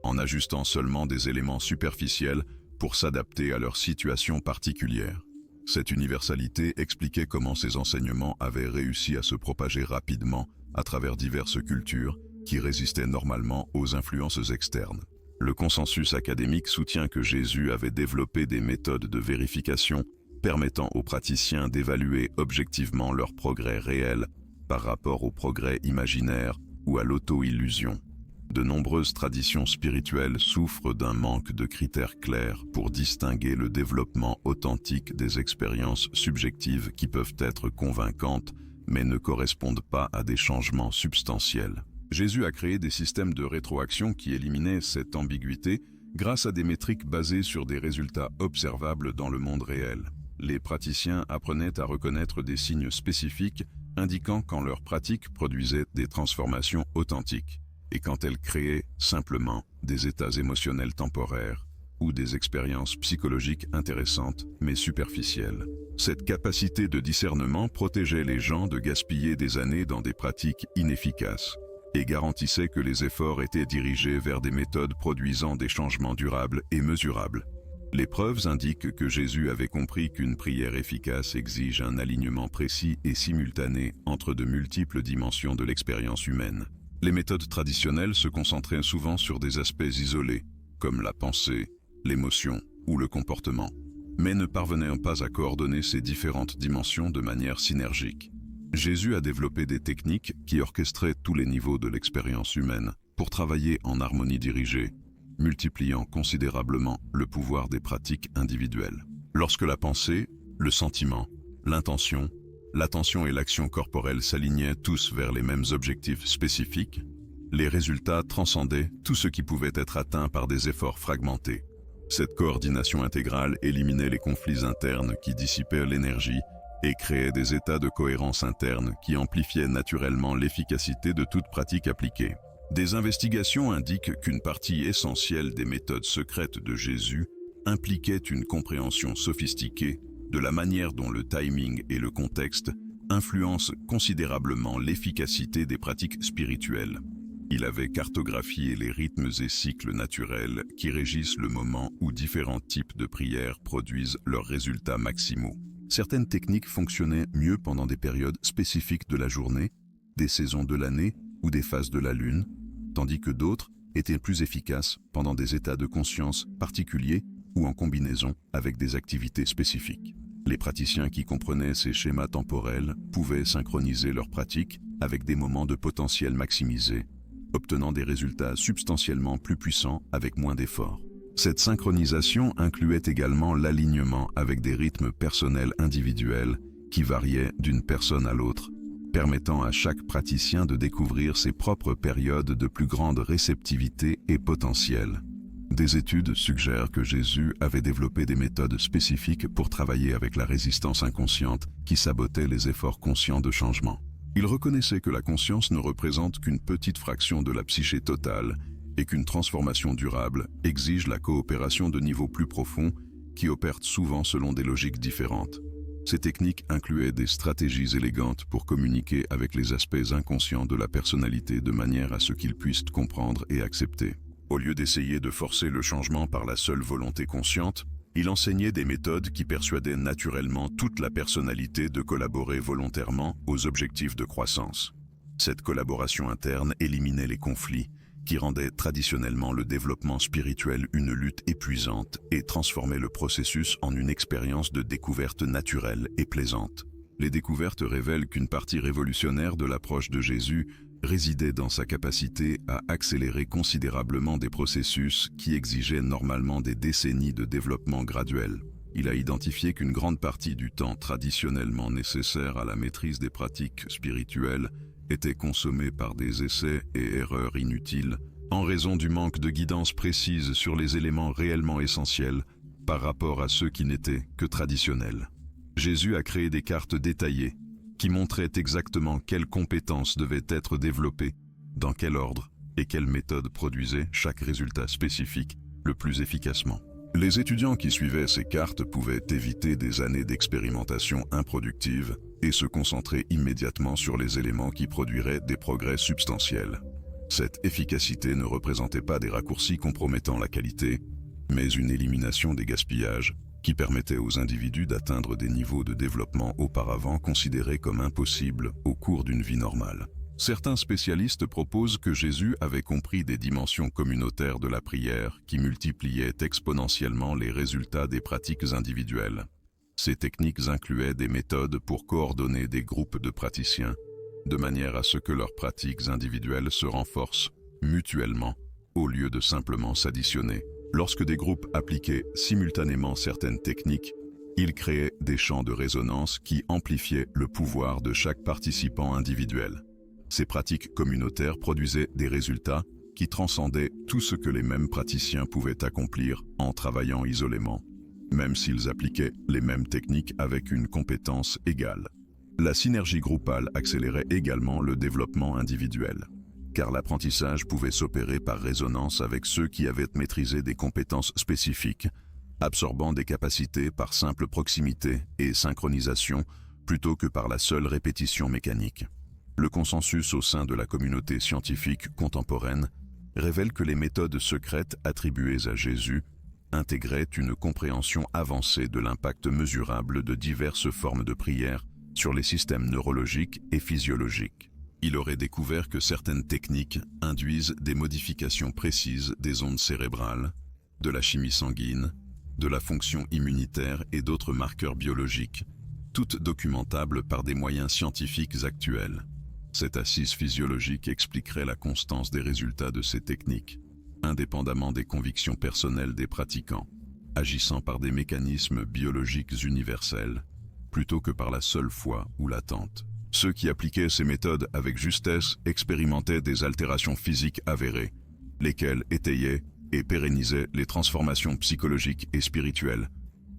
en ajustant seulement des éléments superficiels pour s'adapter à leur situation particulière. Cette universalité expliquait comment ces enseignements avaient réussi à se propager rapidement à travers diverses cultures qui résistaient normalement aux influences externes. Le consensus académique soutient que Jésus avait développé des méthodes de vérification permettant aux praticiens d'évaluer objectivement leur progrès réel par rapport au progrès imaginaire ou à l'auto-illusion. De nombreuses traditions spirituelles souffrent d'un manque de critères clairs pour distinguer le développement authentique des expériences subjectives qui peuvent être convaincantes mais ne correspondent pas à des changements substantiels. Jésus a créé des systèmes de rétroaction qui éliminaient cette ambiguïté grâce à des métriques basées sur des résultats observables dans le monde réel. Les praticiens apprenaient à reconnaître des signes spécifiques indiquant quand leur pratique produisait des transformations authentiques et quand elle créait simplement des états émotionnels temporaires ou des expériences psychologiques intéressantes mais superficielles. Cette capacité de discernement protégeait les gens de gaspiller des années dans des pratiques inefficaces et garantissait que les efforts étaient dirigés vers des méthodes produisant des changements durables et mesurables. Les preuves indiquent que Jésus avait compris qu'une prière efficace exige un alignement précis et simultané entre de multiples dimensions de l'expérience humaine. Les méthodes traditionnelles se concentraient souvent sur des aspects isolés, comme la pensée, l'émotion ou le comportement, mais ne parvenaient pas à coordonner ces différentes dimensions de manière synergique. Jésus a développé des techniques qui orchestraient tous les niveaux de l'expérience humaine pour travailler en harmonie dirigée, multipliant considérablement le pouvoir des pratiques individuelles. Lorsque la pensée, le sentiment, l'intention, l'attention et l'action corporelle s'alignaient tous vers les mêmes objectifs spécifiques, les résultats transcendaient tout ce qui pouvait être atteint par des efforts fragmentés. Cette coordination intégrale éliminait les conflits internes qui dissipaient l'énergie et créait des états de cohérence interne qui amplifiaient naturellement l'efficacité de toute pratique appliquée. Des investigations indiquent qu'une partie essentielle des méthodes secrètes de Jésus impliquait une compréhension sophistiquée de la manière dont le timing et le contexte influencent considérablement l'efficacité des pratiques spirituelles. Il avait cartographié les rythmes et cycles naturels qui régissent le moment où différents types de prières produisent leurs résultats maximaux. Certaines techniques fonctionnaient mieux pendant des périodes spécifiques de la journée, des saisons de l'année ou des phases de la lune, tandis que d'autres étaient plus efficaces pendant des états de conscience particuliers ou en combinaison avec des activités spécifiques. Les praticiens qui comprenaient ces schémas temporels pouvaient synchroniser leurs pratiques avec des moments de potentiel maximisés, obtenant des résultats substantiellement plus puissants avec moins d'efforts. Cette synchronisation incluait également l'alignement avec des rythmes personnels individuels qui variaient d'une personne à l'autre, permettant à chaque praticien de découvrir ses propres périodes de plus grande réceptivité et potentiel. Des études suggèrent que Jésus avait développé des méthodes spécifiques pour travailler avec la résistance inconsciente qui sabotait les efforts conscients de changement. Il reconnaissait que la conscience ne représente qu'une petite fraction de la psyché totale et qu'une transformation durable exige la coopération de niveaux plus profonds qui opèrent souvent selon des logiques différentes. Ces techniques incluaient des stratégies élégantes pour communiquer avec les aspects inconscients de la personnalité de manière à ce qu'ils puissent comprendre et accepter. Au lieu d'essayer de forcer le changement par la seule volonté consciente, il enseignait des méthodes qui persuadaient naturellement toute la personnalité de collaborer volontairement aux objectifs de croissance. Cette collaboration interne éliminait les conflits, qui rendait traditionnellement le développement spirituel une lutte épuisante et transformait le processus en une expérience de découverte naturelle et plaisante. Les découvertes révèlent qu'une partie révolutionnaire de l'approche de Jésus résidait dans sa capacité à accélérer considérablement des processus qui exigeaient normalement des décennies de développement graduel. Il a identifié qu'une grande partie du temps traditionnellement nécessaire à la maîtrise des pratiques spirituelles était consommé par des essais et erreurs inutiles en raison du manque de guidance précise sur les éléments réellement essentiels par rapport à ceux qui n'étaient que traditionnels. Jésus a créé des cartes détaillées qui montraient exactement quelles compétences devaient être développées, dans quel ordre et quelle méthode produisait chaque résultat spécifique le plus efficacement. Les étudiants qui suivaient ces cartes pouvaient éviter des années d'expérimentation improductive et se concentrer immédiatement sur les éléments qui produiraient des progrès substantiels. Cette efficacité ne représentait pas des raccourcis compromettant la qualité, mais une élimination des gaspillages qui permettait aux individus d'atteindre des niveaux de développement auparavant considérés comme impossibles au cours d'une vie normale. Certains spécialistes proposent que Jésus avait compris des dimensions communautaires de la prière qui multipliaient exponentiellement les résultats des pratiques individuelles. Ces techniques incluaient des méthodes pour coordonner des groupes de praticiens, de manière à ce que leurs pratiques individuelles se renforcent mutuellement, au lieu de simplement s'additionner. Lorsque des groupes appliquaient simultanément certaines techniques, ils créaient des champs de résonance qui amplifiaient le pouvoir de chaque participant individuel. Ces pratiques communautaires produisaient des résultats qui transcendaient tout ce que les mêmes praticiens pouvaient accomplir en travaillant isolément, même s'ils appliquaient les mêmes techniques avec une compétence égale. La synergie groupale accélérait également le développement individuel, car l'apprentissage pouvait s'opérer par résonance avec ceux qui avaient maîtrisé des compétences spécifiques, absorbant des capacités par simple proximité et synchronisation plutôt que par la seule répétition mécanique. Le consensus au sein de la communauté scientifique contemporaine révèle que les méthodes secrètes attribuées à Jésus intégraient une compréhension avancée de l'impact mesurable de diverses formes de prière sur les systèmes neurologiques et physiologiques. Il aurait découvert que certaines techniques induisent des modifications précises des ondes cérébrales, de la chimie sanguine, de la fonction immunitaire et d'autres marqueurs biologiques, toutes documentables par des moyens scientifiques actuels. Cette assise physiologique expliquerait la constance des résultats de ces techniques, indépendamment des convictions personnelles des pratiquants, agissant par des mécanismes biologiques universels, plutôt que par la seule foi ou l'attente. Ceux qui appliquaient ces méthodes avec justesse expérimentaient des altérations physiques avérées, lesquelles étayaient et pérennisaient les transformations psychologiques et spirituelles,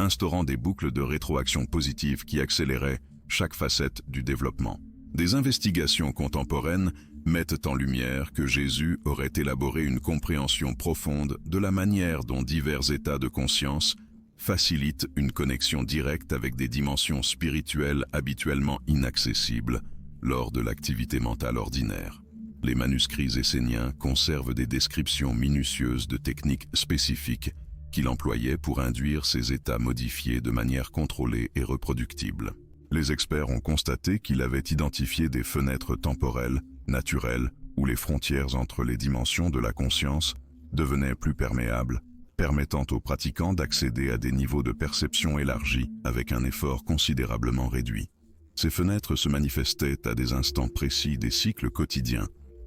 instaurant des boucles de rétroaction positive qui accéléraient chaque facette du développement. Des investigations contemporaines mettent en lumière que Jésus aurait élaboré une compréhension profonde de la manière dont divers états de conscience facilitent une connexion directe avec des dimensions spirituelles habituellement inaccessibles lors de l'activité mentale ordinaire. Les manuscrits esséniens conservent des descriptions minutieuses de techniques spécifiques qu'il employait pour induire ces états modifiés de manière contrôlée et reproductible. Les experts ont constaté qu'il avait identifié des fenêtres temporelles, naturelles, où les frontières entre les dimensions de la conscience devenaient plus perméables, permettant aux pratiquants d'accéder à des niveaux de perception élargis avec un effort considérablement réduit. Ces fenêtres se manifestaient à des instants précis des cycles quotidiens,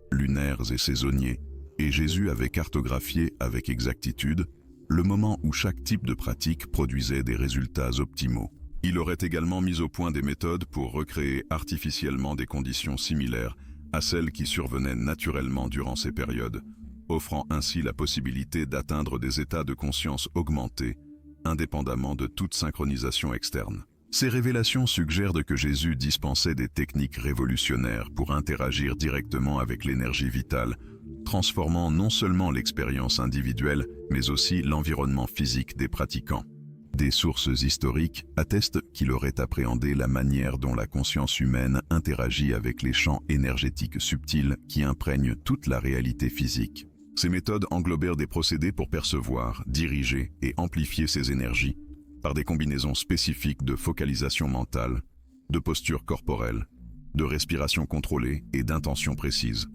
lunaires et saisonniers, et Jésus avait cartographié avec exactitude le moment où chaque type de pratique produisait des résultats optimaux. Il aurait également mis au point des méthodes pour recréer artificiellement des conditions similaires à celles qui survenaient naturellement durant ces périodes, offrant ainsi la possibilité d'atteindre des états de conscience augmentés, indépendamment de toute synchronisation externe. Ces révélations suggèrent que Jésus dispensait des techniques révolutionnaires pour interagir directement avec l'énergie vitale, transformant non seulement l'expérience individuelle, mais aussi l'environnement physique des pratiquants. Des sources historiques attestent qu'il aurait appréhendé la manière dont la conscience humaine interagit avec les champs énergétiques subtils qui imprègnent toute la réalité physique. Ces méthodes englobèrent des procédés pour percevoir, diriger et amplifier ces énergies par des combinaisons spécifiques de focalisation mentale, de posture corporelle, de respiration contrôlée et d'intention précise.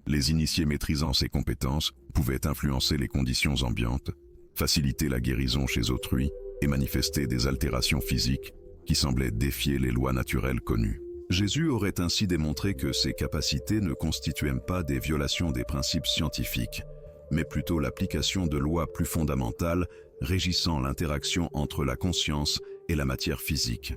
Les initiés maîtrisant ces compétences pouvaient influencer les conditions ambiantes, faciliter la guérison chez autrui et manifester des altérations physiques qui semblaient défier les lois naturelles connues. Jésus aurait ainsi démontré que ces capacités ne constituaient pas des violations des principes scientifiques, mais plutôt l'application de lois plus fondamentales régissant l'interaction entre la conscience et la matière physique.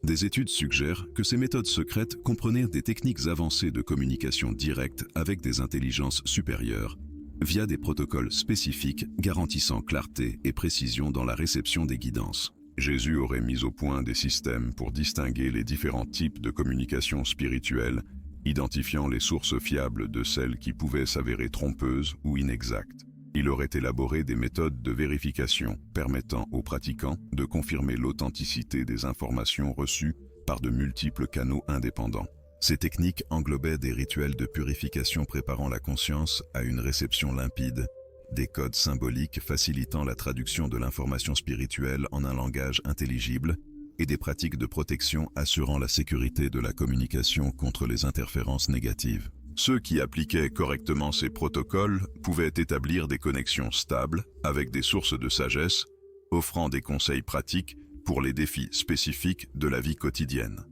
Des études suggèrent que ces méthodes secrètes comprenaient des techniques avancées de communication directe avec des intelligences supérieures, via des protocoles spécifiques garantissant clarté et précision dans la réception des guidances. Jésus aurait mis au point des systèmes pour distinguer les différents types de communication spirituelle, identifiant les sources fiables de celles qui pouvaient s'avérer trompeuses ou inexactes. Il aurait élaboré des méthodes de vérification permettant aux pratiquants de confirmer l'authenticité des informations reçues par de multiples canaux indépendants. Ces techniques englobaient des rituels de purification préparant la conscience à une réception limpide, des codes symboliques facilitant la traduction de l'information spirituelle en un langage intelligible, et des pratiques de protection assurant la sécurité de la communication contre les interférences négatives. Ceux qui appliquaient correctement ces protocoles pouvaient établir des connexions stables avec des sources de sagesse, offrant des conseils pratiques pour les défis spécifiques de la vie quotidienne.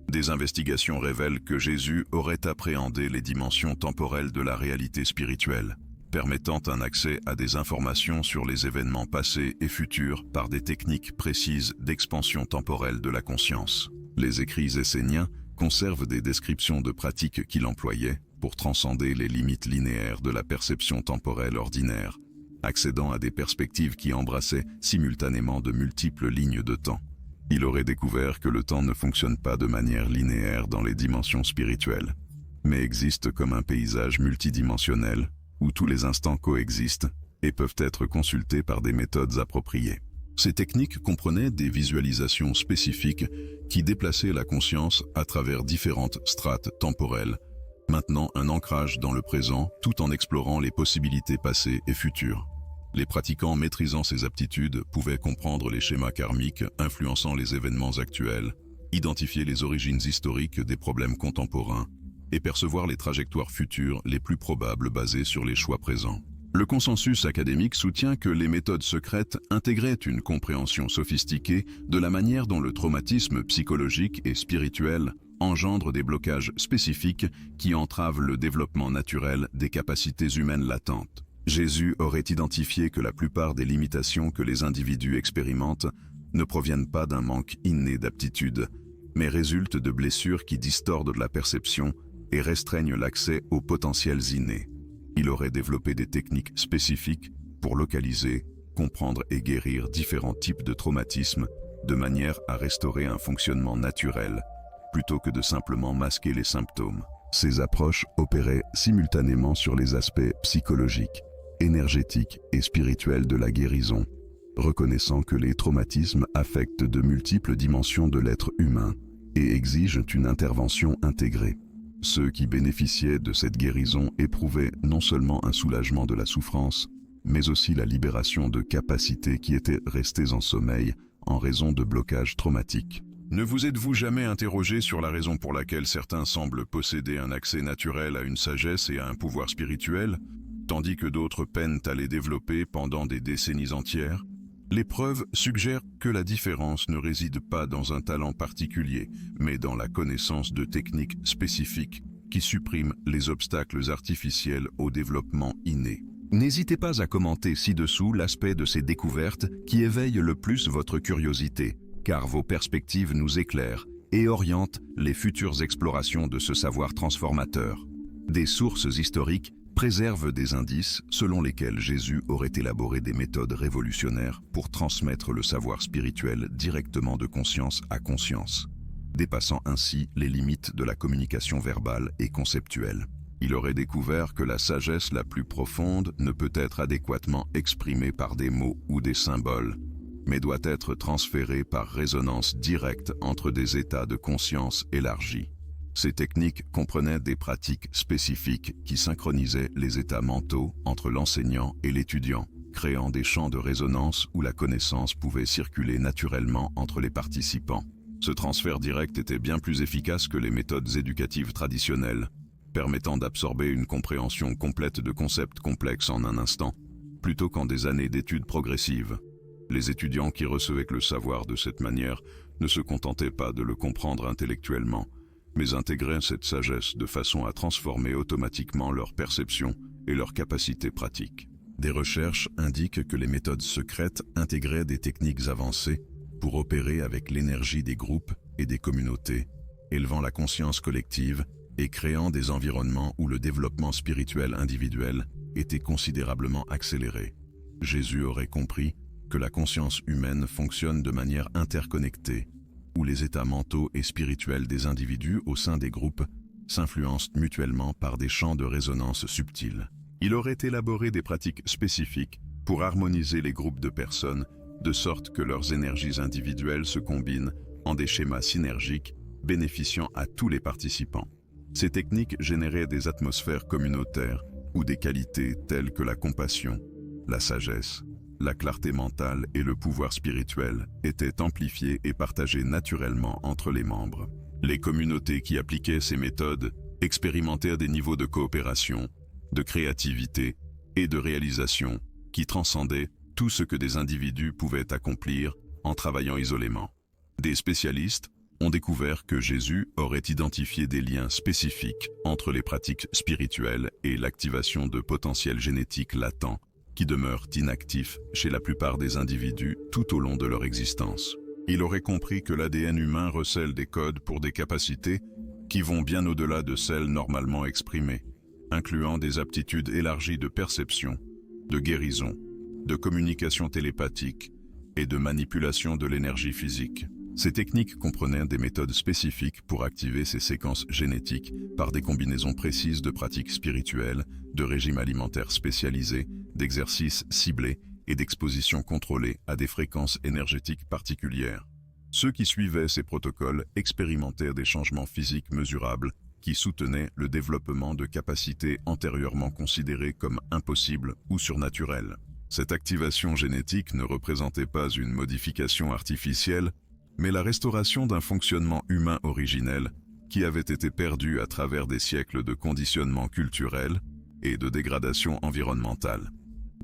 Des investigations révèlent que Jésus aurait appréhendé les dimensions temporelles de la réalité spirituelle, permettant un accès à des informations sur les événements passés et futurs par des techniques précises d'expansion temporelle de la conscience. Les écrits esséniens conservent des descriptions de pratiques qu'il employait pour transcender les limites linéaires de la perception temporelle ordinaire, accédant à des perspectives qui embrassaient simultanément de multiples lignes de temps. Il aurait découvert que le temps ne fonctionne pas de manière linéaire dans les dimensions spirituelles, mais existe comme un paysage multidimensionnel où tous les instants coexistent et peuvent être consultés par des méthodes appropriées. Ces techniques comprenaient des visualisations spécifiques qui déplaçaient la conscience à travers différentes strates temporelles, maintenant un ancrage dans le présent tout en explorant les possibilités passées et futures. Les pratiquants maîtrisant ces aptitudes pouvaient comprendre les schémas karmiques influençant les événements actuels, identifier les origines historiques des problèmes contemporains et percevoir les trajectoires futures les plus probables basées sur les choix présents. Le consensus académique soutient que les méthodes secrètes intégraient une compréhension sophistiquée de la manière dont le traumatisme psychologique et spirituel engendre des blocages spécifiques qui entravent le développement naturel des capacités humaines latentes. Jésus aurait identifié que la plupart des limitations que les individus expérimentent ne proviennent pas d'un manque inné d'aptitude, mais résultent de blessures qui distordent la perception et restreignent l'accès aux potentiels innés. Il aurait développé des techniques spécifiques pour localiser, comprendre et guérir différents types de traumatismes de manière à restaurer un fonctionnement naturel, plutôt que de simplement masquer les symptômes. Ces approches opéraient simultanément sur les aspects psychologiques, énergétiques et spirituels de la guérison, reconnaissant que les traumatismes affectent de multiples dimensions de l'être humain et exigent une intervention intégrée. Ceux qui bénéficiaient de cette guérison éprouvaient non seulement un soulagement de la souffrance, mais aussi la libération de capacités qui étaient restées en sommeil en raison de blocages traumatiques. Ne vous êtes-vous jamais interrogé sur la raison pour laquelle certains semblent posséder un accès naturel à une sagesse et à un pouvoir spirituel, tandis que d'autres peinent à les développer pendant des décennies entières? Les preuves suggèrent que la différence ne réside pas dans un talent particulier, mais dans la connaissance de techniques spécifiques qui suppriment les obstacles artificiels au développement inné. N'hésitez pas à commenter ci-dessous l'aspect de ces découvertes qui éveille le plus votre curiosité, car vos perspectives nous éclairent et orientent les futures explorations de ce savoir transformateur. Des sources historiques préservent des indices selon lesquels Jésus aurait élaboré des méthodes révolutionnaires pour transmettre le savoir spirituel directement de conscience à conscience, dépassant ainsi les limites de la communication verbale et conceptuelle. Il aurait découvert que la sagesse la plus profonde ne peut être adéquatement exprimée par des mots ou des symboles, mais doit être transférée par résonance directe entre des états de conscience élargis. Ces techniques comprenaient des pratiques spécifiques qui synchronisaient les états mentaux entre l'enseignant et l'étudiant, créant des champs de résonance où la connaissance pouvait circuler naturellement entre les participants. Ce transfert direct était bien plus efficace que les méthodes éducatives traditionnelles, permettant d'absorber une compréhension complète de concepts complexes en un instant, plutôt qu'en des années d'études progressives. Les étudiants qui recevaient le savoir de cette manière ne se contentaient pas de le comprendre intellectuellement, mais intégraient cette sagesse de façon à transformer automatiquement leur perception et leurs capacités pratiques. Des recherches indiquent que les méthodes secrètes intégraient des techniques avancées pour opérer avec l'énergie des groupes et des communautés, élevant la conscience collective et créant des environnements où le développement spirituel individuel était considérablement accéléré. Jésus aurait compris que la conscience humaine fonctionne de manière interconnectée, où les états mentaux et spirituels des individus au sein des groupes s'influencent mutuellement par des champs de résonance subtils. Il aurait élaboré des pratiques spécifiques pour harmoniser les groupes de personnes, de sorte que leurs énergies individuelles se combinent en des schémas synergiques bénéficiant à tous les participants. Ces techniques généraient des atmosphères communautaires où des qualités telles que la compassion, la sagesse, la clarté mentale et le pouvoir spirituel étaient amplifiés et partagés naturellement entre les membres. Les communautés qui appliquaient ces méthodes expérimentèrent des niveaux de coopération, de créativité et de réalisation qui transcendaient tout ce que des individus pouvaient accomplir en travaillant isolément. Des spécialistes ont découvert que Jésus aurait identifié des liens spécifiques entre les pratiques spirituelles et l'activation de potentiels génétiques latents qui demeurent inactifs chez la plupart des individus tout au long de leur existence. Il aurait compris que l'ADN humain recèle des codes pour des capacités qui vont bien au-delà de celles normalement exprimées, incluant des aptitudes élargies de perception, de guérison, de communication télépathique et de manipulation de l'énergie physique. Ces techniques comprenaient des méthodes spécifiques pour activer ces séquences génétiques par des combinaisons précises de pratiques spirituelles, de régimes alimentaires spécialisés, d'exercices ciblés et d'expositions contrôlées à des fréquences énergétiques particulières. Ceux qui suivaient ces protocoles expérimentèrent des changements physiques mesurables qui soutenaient le développement de capacités antérieurement considérées comme impossibles ou surnaturelles. Cette activation génétique ne représentait pas une modification artificielle, mais la restauration d'un fonctionnement humain originel qui avait été perdu à travers des siècles de conditionnement culturel et de dégradation environnementale.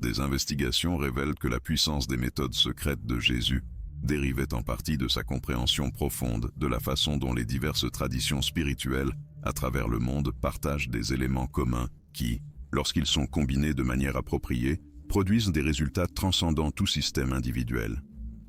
Des investigations révèlent que la puissance des méthodes secrètes de Jésus dérivait en partie de sa compréhension profonde de la façon dont les diverses traditions spirituelles à travers le monde partagent des éléments communs qui, lorsqu'ils sont combinés de manière appropriée, produisent des résultats transcendant tout système individuel.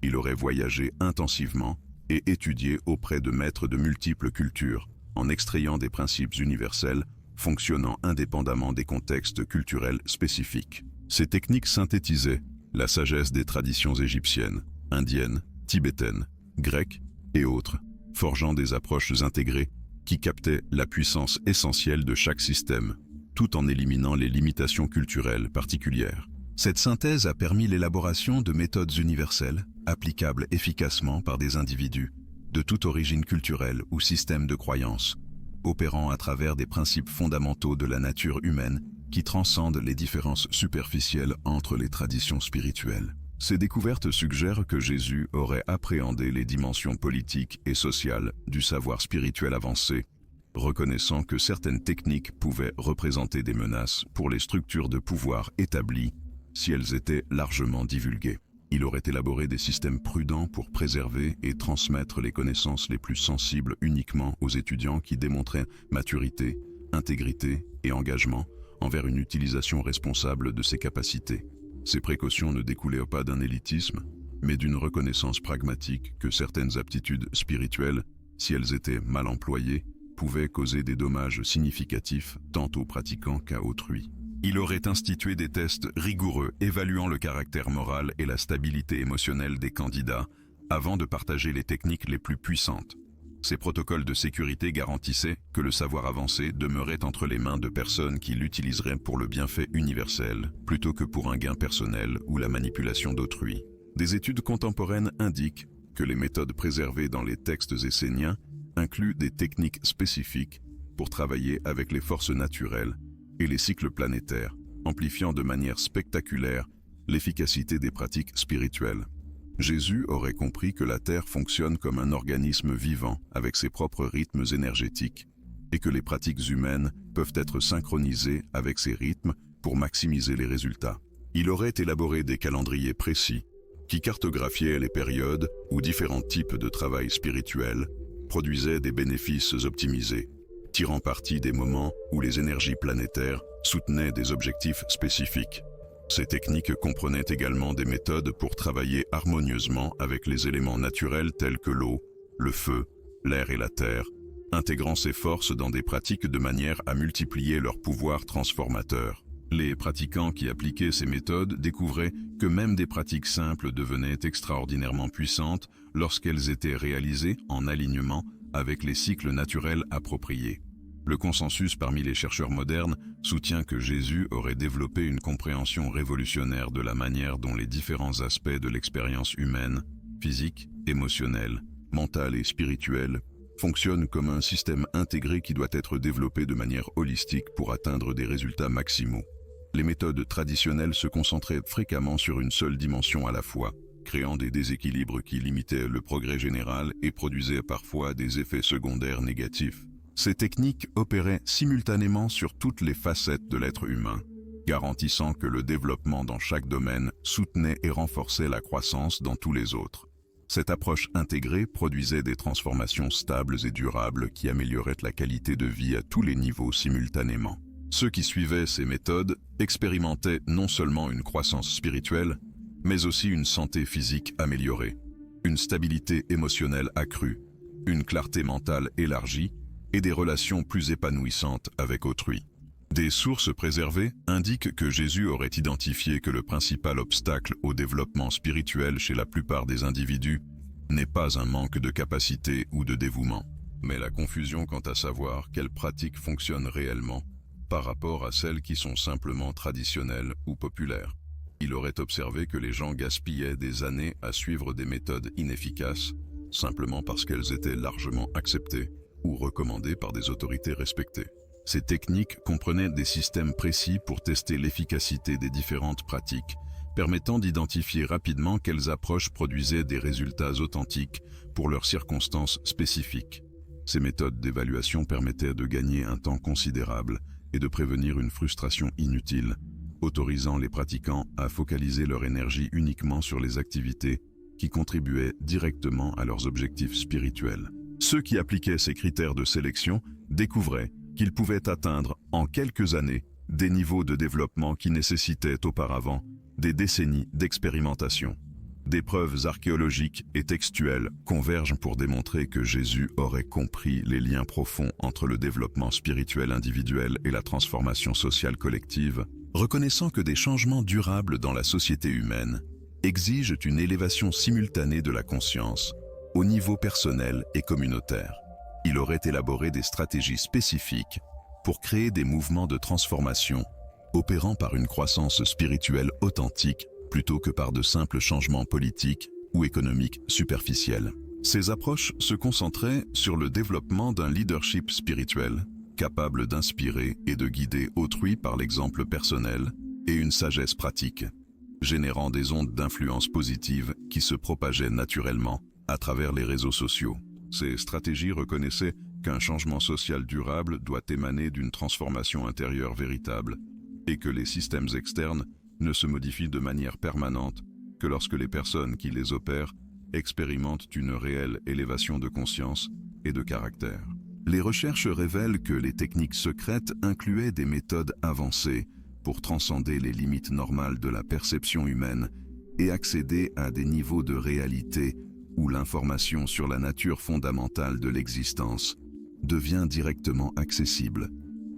Il aurait voyagé intensivement et étudié auprès de maîtres de multiples cultures, en extrayant des principes universels fonctionnant indépendamment des contextes culturels spécifiques. Ces techniques synthétisaient la sagesse des traditions égyptiennes, indiennes, tibétaines, grecques et autres, forgeant des approches intégrées qui captaient la puissance essentielle de chaque système, tout en éliminant les limitations culturelles particulières. Cette synthèse a permis l'élaboration de méthodes universelles, applicables efficacement par des individus, de toute origine culturelle ou système de croyance, opérant à travers des principes fondamentaux de la nature humaine qui transcendent les différences superficielles entre les traditions spirituelles. Ces découvertes suggèrent que Jésus aurait appréhendé les dimensions politiques et sociales du savoir spirituel avancé, reconnaissant que certaines techniques pouvaient représenter des menaces pour les structures de pouvoir établies si elles étaient largement divulguées. Il aurait élaboré des systèmes prudents pour préserver et transmettre les connaissances les plus sensibles uniquement aux étudiants qui démontraient maturité, intégrité et engagement envers une utilisation responsable de ces capacités. Ces précautions ne découlaient pas d'un élitisme, mais d'une reconnaissance pragmatique que certaines aptitudes spirituelles, si elles étaient mal employées, pouvaient causer des dommages significatifs tant aux pratiquants qu'à autrui. Il aurait institué des tests rigoureux évaluant le caractère moral et la stabilité émotionnelle des candidats avant de partager les techniques les plus puissantes. Ces protocoles de sécurité garantissaient que le savoir avancé demeurait entre les mains de personnes qui l'utiliseraient pour le bienfait universel plutôt que pour un gain personnel ou la manipulation d'autrui. Des études contemporaines indiquent que les méthodes préservées dans les textes esséniens incluent des techniques spécifiques pour travailler avec les forces naturelles et les cycles planétaires, amplifiant de manière spectaculaire l'efficacité des pratiques spirituelles. Jésus aurait compris que la Terre fonctionne comme un organisme vivant avec ses propres rythmes énergétiques et que les pratiques humaines peuvent être synchronisées avec ces rythmes pour maximiser les résultats. Il aurait élaboré des calendriers précis qui cartographiaient les périodes où différents types de travail spirituel produisaient des bénéfices optimisés, tirant parti des moments où les énergies planétaires soutenaient des objectifs spécifiques. Ces techniques comprenaient également des méthodes pour travailler harmonieusement avec les éléments naturels tels que l'eau, le feu, l'air et la terre, intégrant ces forces dans des pratiques de manière à multiplier leur pouvoir transformateur. Les pratiquants qui appliquaient ces méthodes découvraient que même des pratiques simples devenaient extraordinairement puissantes lorsqu'elles étaient réalisées en alignement avec les cycles naturels appropriés. Le consensus parmi les chercheurs modernes soutient que Jésus aurait développé une compréhension révolutionnaire de la manière dont les différents aspects de l'expérience humaine, physique, émotionnelle, mentale et spirituelle, fonctionnent comme un système intégré qui doit être développé de manière holistique pour atteindre des résultats maximaux. Les méthodes traditionnelles se concentraient fréquemment sur une seule dimension à la fois, créant des déséquilibres qui limitaient le progrès général et produisaient parfois des effets secondaires négatifs. Ces techniques opéraient simultanément sur toutes les facettes de l'être humain, garantissant que le développement dans chaque domaine soutenait et renforçait la croissance dans tous les autres. Cette approche intégrée produisait des transformations stables et durables qui amélioraient la qualité de vie à tous les niveaux simultanément. Ceux qui suivaient ces méthodes expérimentaient non seulement une croissance spirituelle, mais aussi une santé physique améliorée, une stabilité émotionnelle accrue, une clarté mentale élargie et des relations plus épanouissantes avec autrui. Des sources préservées indiquent que Jésus aurait identifié que le principal obstacle au développement spirituel chez la plupart des individus n'est pas un manque de capacité ou de dévouement, mais la confusion quant à savoir quelles pratiques fonctionnent réellement par rapport à celles qui sont simplement traditionnelles ou populaires. Il aurait observé que les gens gaspillaient des années à suivre des méthodes inefficaces, simplement parce qu'elles étaient largement acceptées ou recommandées par des autorités respectées. Ces techniques comprenaient des systèmes précis pour tester l'efficacité des différentes pratiques, permettant d'identifier rapidement quelles approches produisaient des résultats authentiques pour leurs circonstances spécifiques. Ces méthodes d'évaluation permettaient de gagner un temps considérable et de prévenir une frustration inutile, autorisant les pratiquants à focaliser leur énergie uniquement sur les activités qui contribuaient directement à leurs objectifs spirituels. Ceux qui appliquaient ces critères de sélection découvraient qu'ils pouvaient atteindre en quelques années des niveaux de développement qui nécessitaient auparavant des décennies d'expérimentation. Des preuves archéologiques et textuelles convergent pour démontrer que Jésus aurait compris les liens profonds entre le développement spirituel individuel et la transformation sociale collective, reconnaissant que des changements durables dans la société humaine exigent une élévation simultanée de la conscience au niveau personnel et communautaire. Il aurait élaboré des stratégies spécifiques pour créer des mouvements de transformation opérant par une croissance spirituelle authentique plutôt que par de simples changements politiques ou économiques superficiels. Ces approches se concentraient sur le développement d'un leadership spirituel capable d'inspirer et de guider autrui par l'exemple personnel et une sagesse pratique, générant des ondes d'influence positive qui se propageaient naturellement à travers les réseaux sociaux. Ces stratégies reconnaissaient qu'un changement social durable doit émaner d'une transformation intérieure véritable et que les systèmes externes ne se modifient de manière permanente que lorsque les personnes qui les opèrent expérimentent une réelle élévation de conscience et de caractère. Les recherches révèlent que les techniques secrètes incluaient des méthodes avancées pour transcender les limites normales de la perception humaine et accéder à des niveaux de réalité où l'information sur la nature fondamentale de l'existence devient directement accessible.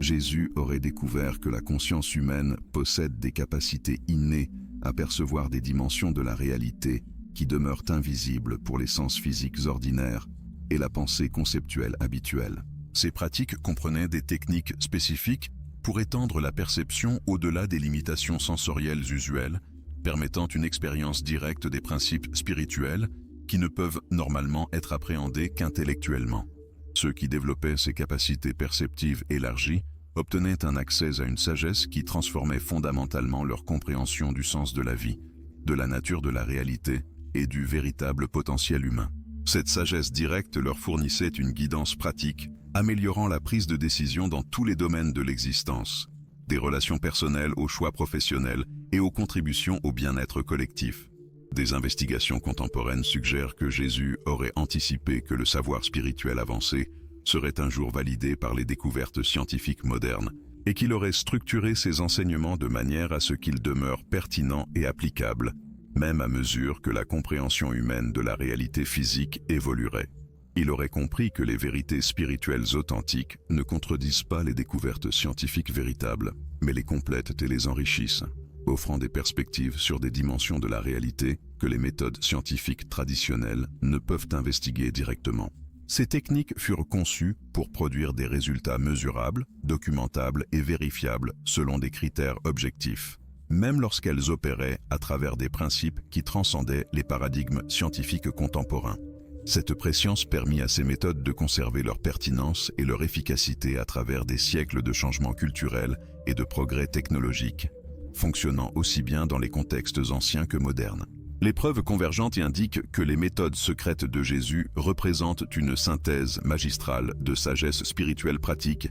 Jésus aurait découvert que la conscience humaine possède des capacités innées à percevoir des dimensions de la réalité qui demeurent invisibles pour les sens physiques ordinaires et la pensée conceptuelle habituelle. Ces pratiques comprenaient des techniques spécifiques pour étendre la perception au-delà des limitations sensorielles usuelles, permettant une expérience directe des principes spirituels qui ne peuvent normalement être appréhendés qu'intellectuellement. Ceux qui développaient ces capacités perceptives élargies obtenaient un accès à une sagesse qui transformait fondamentalement leur compréhension du sens de la vie, de la nature de la réalité et du véritable potentiel humain. Cette sagesse directe leur fournissait une guidance pratique, améliorant la prise de décision dans tous les domaines de l'existence, des relations personnelles aux choix professionnels et aux contributions au bien-être collectif. Des investigations contemporaines suggèrent que Jésus aurait anticipé que le savoir spirituel avancé serait un jour validé par les découvertes scientifiques modernes et qu'il aurait structuré ses enseignements de manière à ce qu'ils demeurent pertinents et applicables, même à mesure que la compréhension humaine de la réalité physique évoluerait. Il aurait compris que les vérités spirituelles authentiques ne contredisent pas les découvertes scientifiques véritables, mais les complètent et les enrichissent, offrant des perspectives sur des dimensions de la réalité que les méthodes scientifiques traditionnelles ne peuvent investiguer directement. Ces techniques furent conçues pour produire des résultats mesurables, documentables et vérifiables selon des critères objectifs, même lorsqu'elles opéraient à travers des principes qui transcendaient les paradigmes scientifiques contemporains. Cette préscience permit à ces méthodes de conserver leur pertinence et leur efficacité à travers des siècles de changements culturels et de progrès technologiques, fonctionnant aussi bien dans les contextes anciens que modernes. Les preuves convergentes y indiquent que les méthodes secrètes de Jésus représentent une synthèse magistrale de sagesse spirituelle pratique,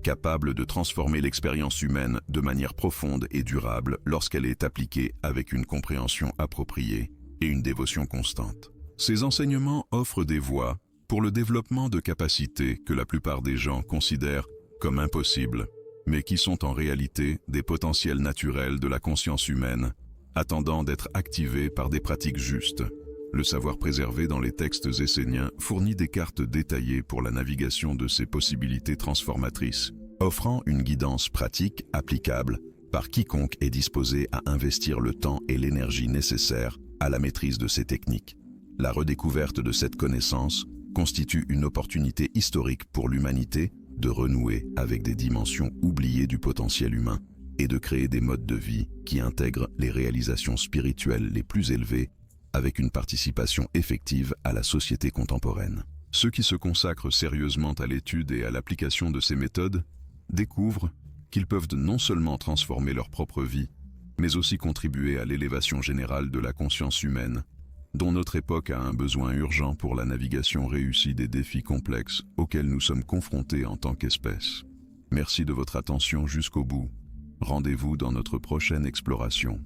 capable de transformer l'expérience humaine de manière profonde et durable lorsqu'elle est appliquée avec une compréhension appropriée et une dévotion constante. Ces enseignements offrent des voies pour le développement de capacités que la plupart des gens considèrent comme impossibles, mais qui sont en réalité des potentiels naturels de la conscience humaine, attendant d'être activés par des pratiques justes. Le savoir préservé dans les textes esséniens fournit des cartes détaillées pour la navigation de ces possibilités transformatrices, offrant une guidance pratique applicable par quiconque est disposé à investir le temps et l'énergie nécessaires à la maîtrise de ces techniques. La redécouverte de cette connaissance constitue une opportunité historique pour l'humanité de renouer avec des dimensions oubliées du potentiel humain et de créer des modes de vie qui intègrent les réalisations spirituelles les plus élevées avec une participation effective à la société contemporaine. Ceux qui se consacrent sérieusement à l'étude et à l'application de ces méthodes découvrent qu'ils peuvent non seulement transformer leur propre vie, mais aussi contribuer à l'élévation générale de la conscience humaine, dont notre époque a un besoin urgent pour la navigation réussie des défis complexes auxquels nous sommes confrontés en tant qu'espèce. Merci de votre attention jusqu'au bout. Rendez-vous dans notre prochaine exploration.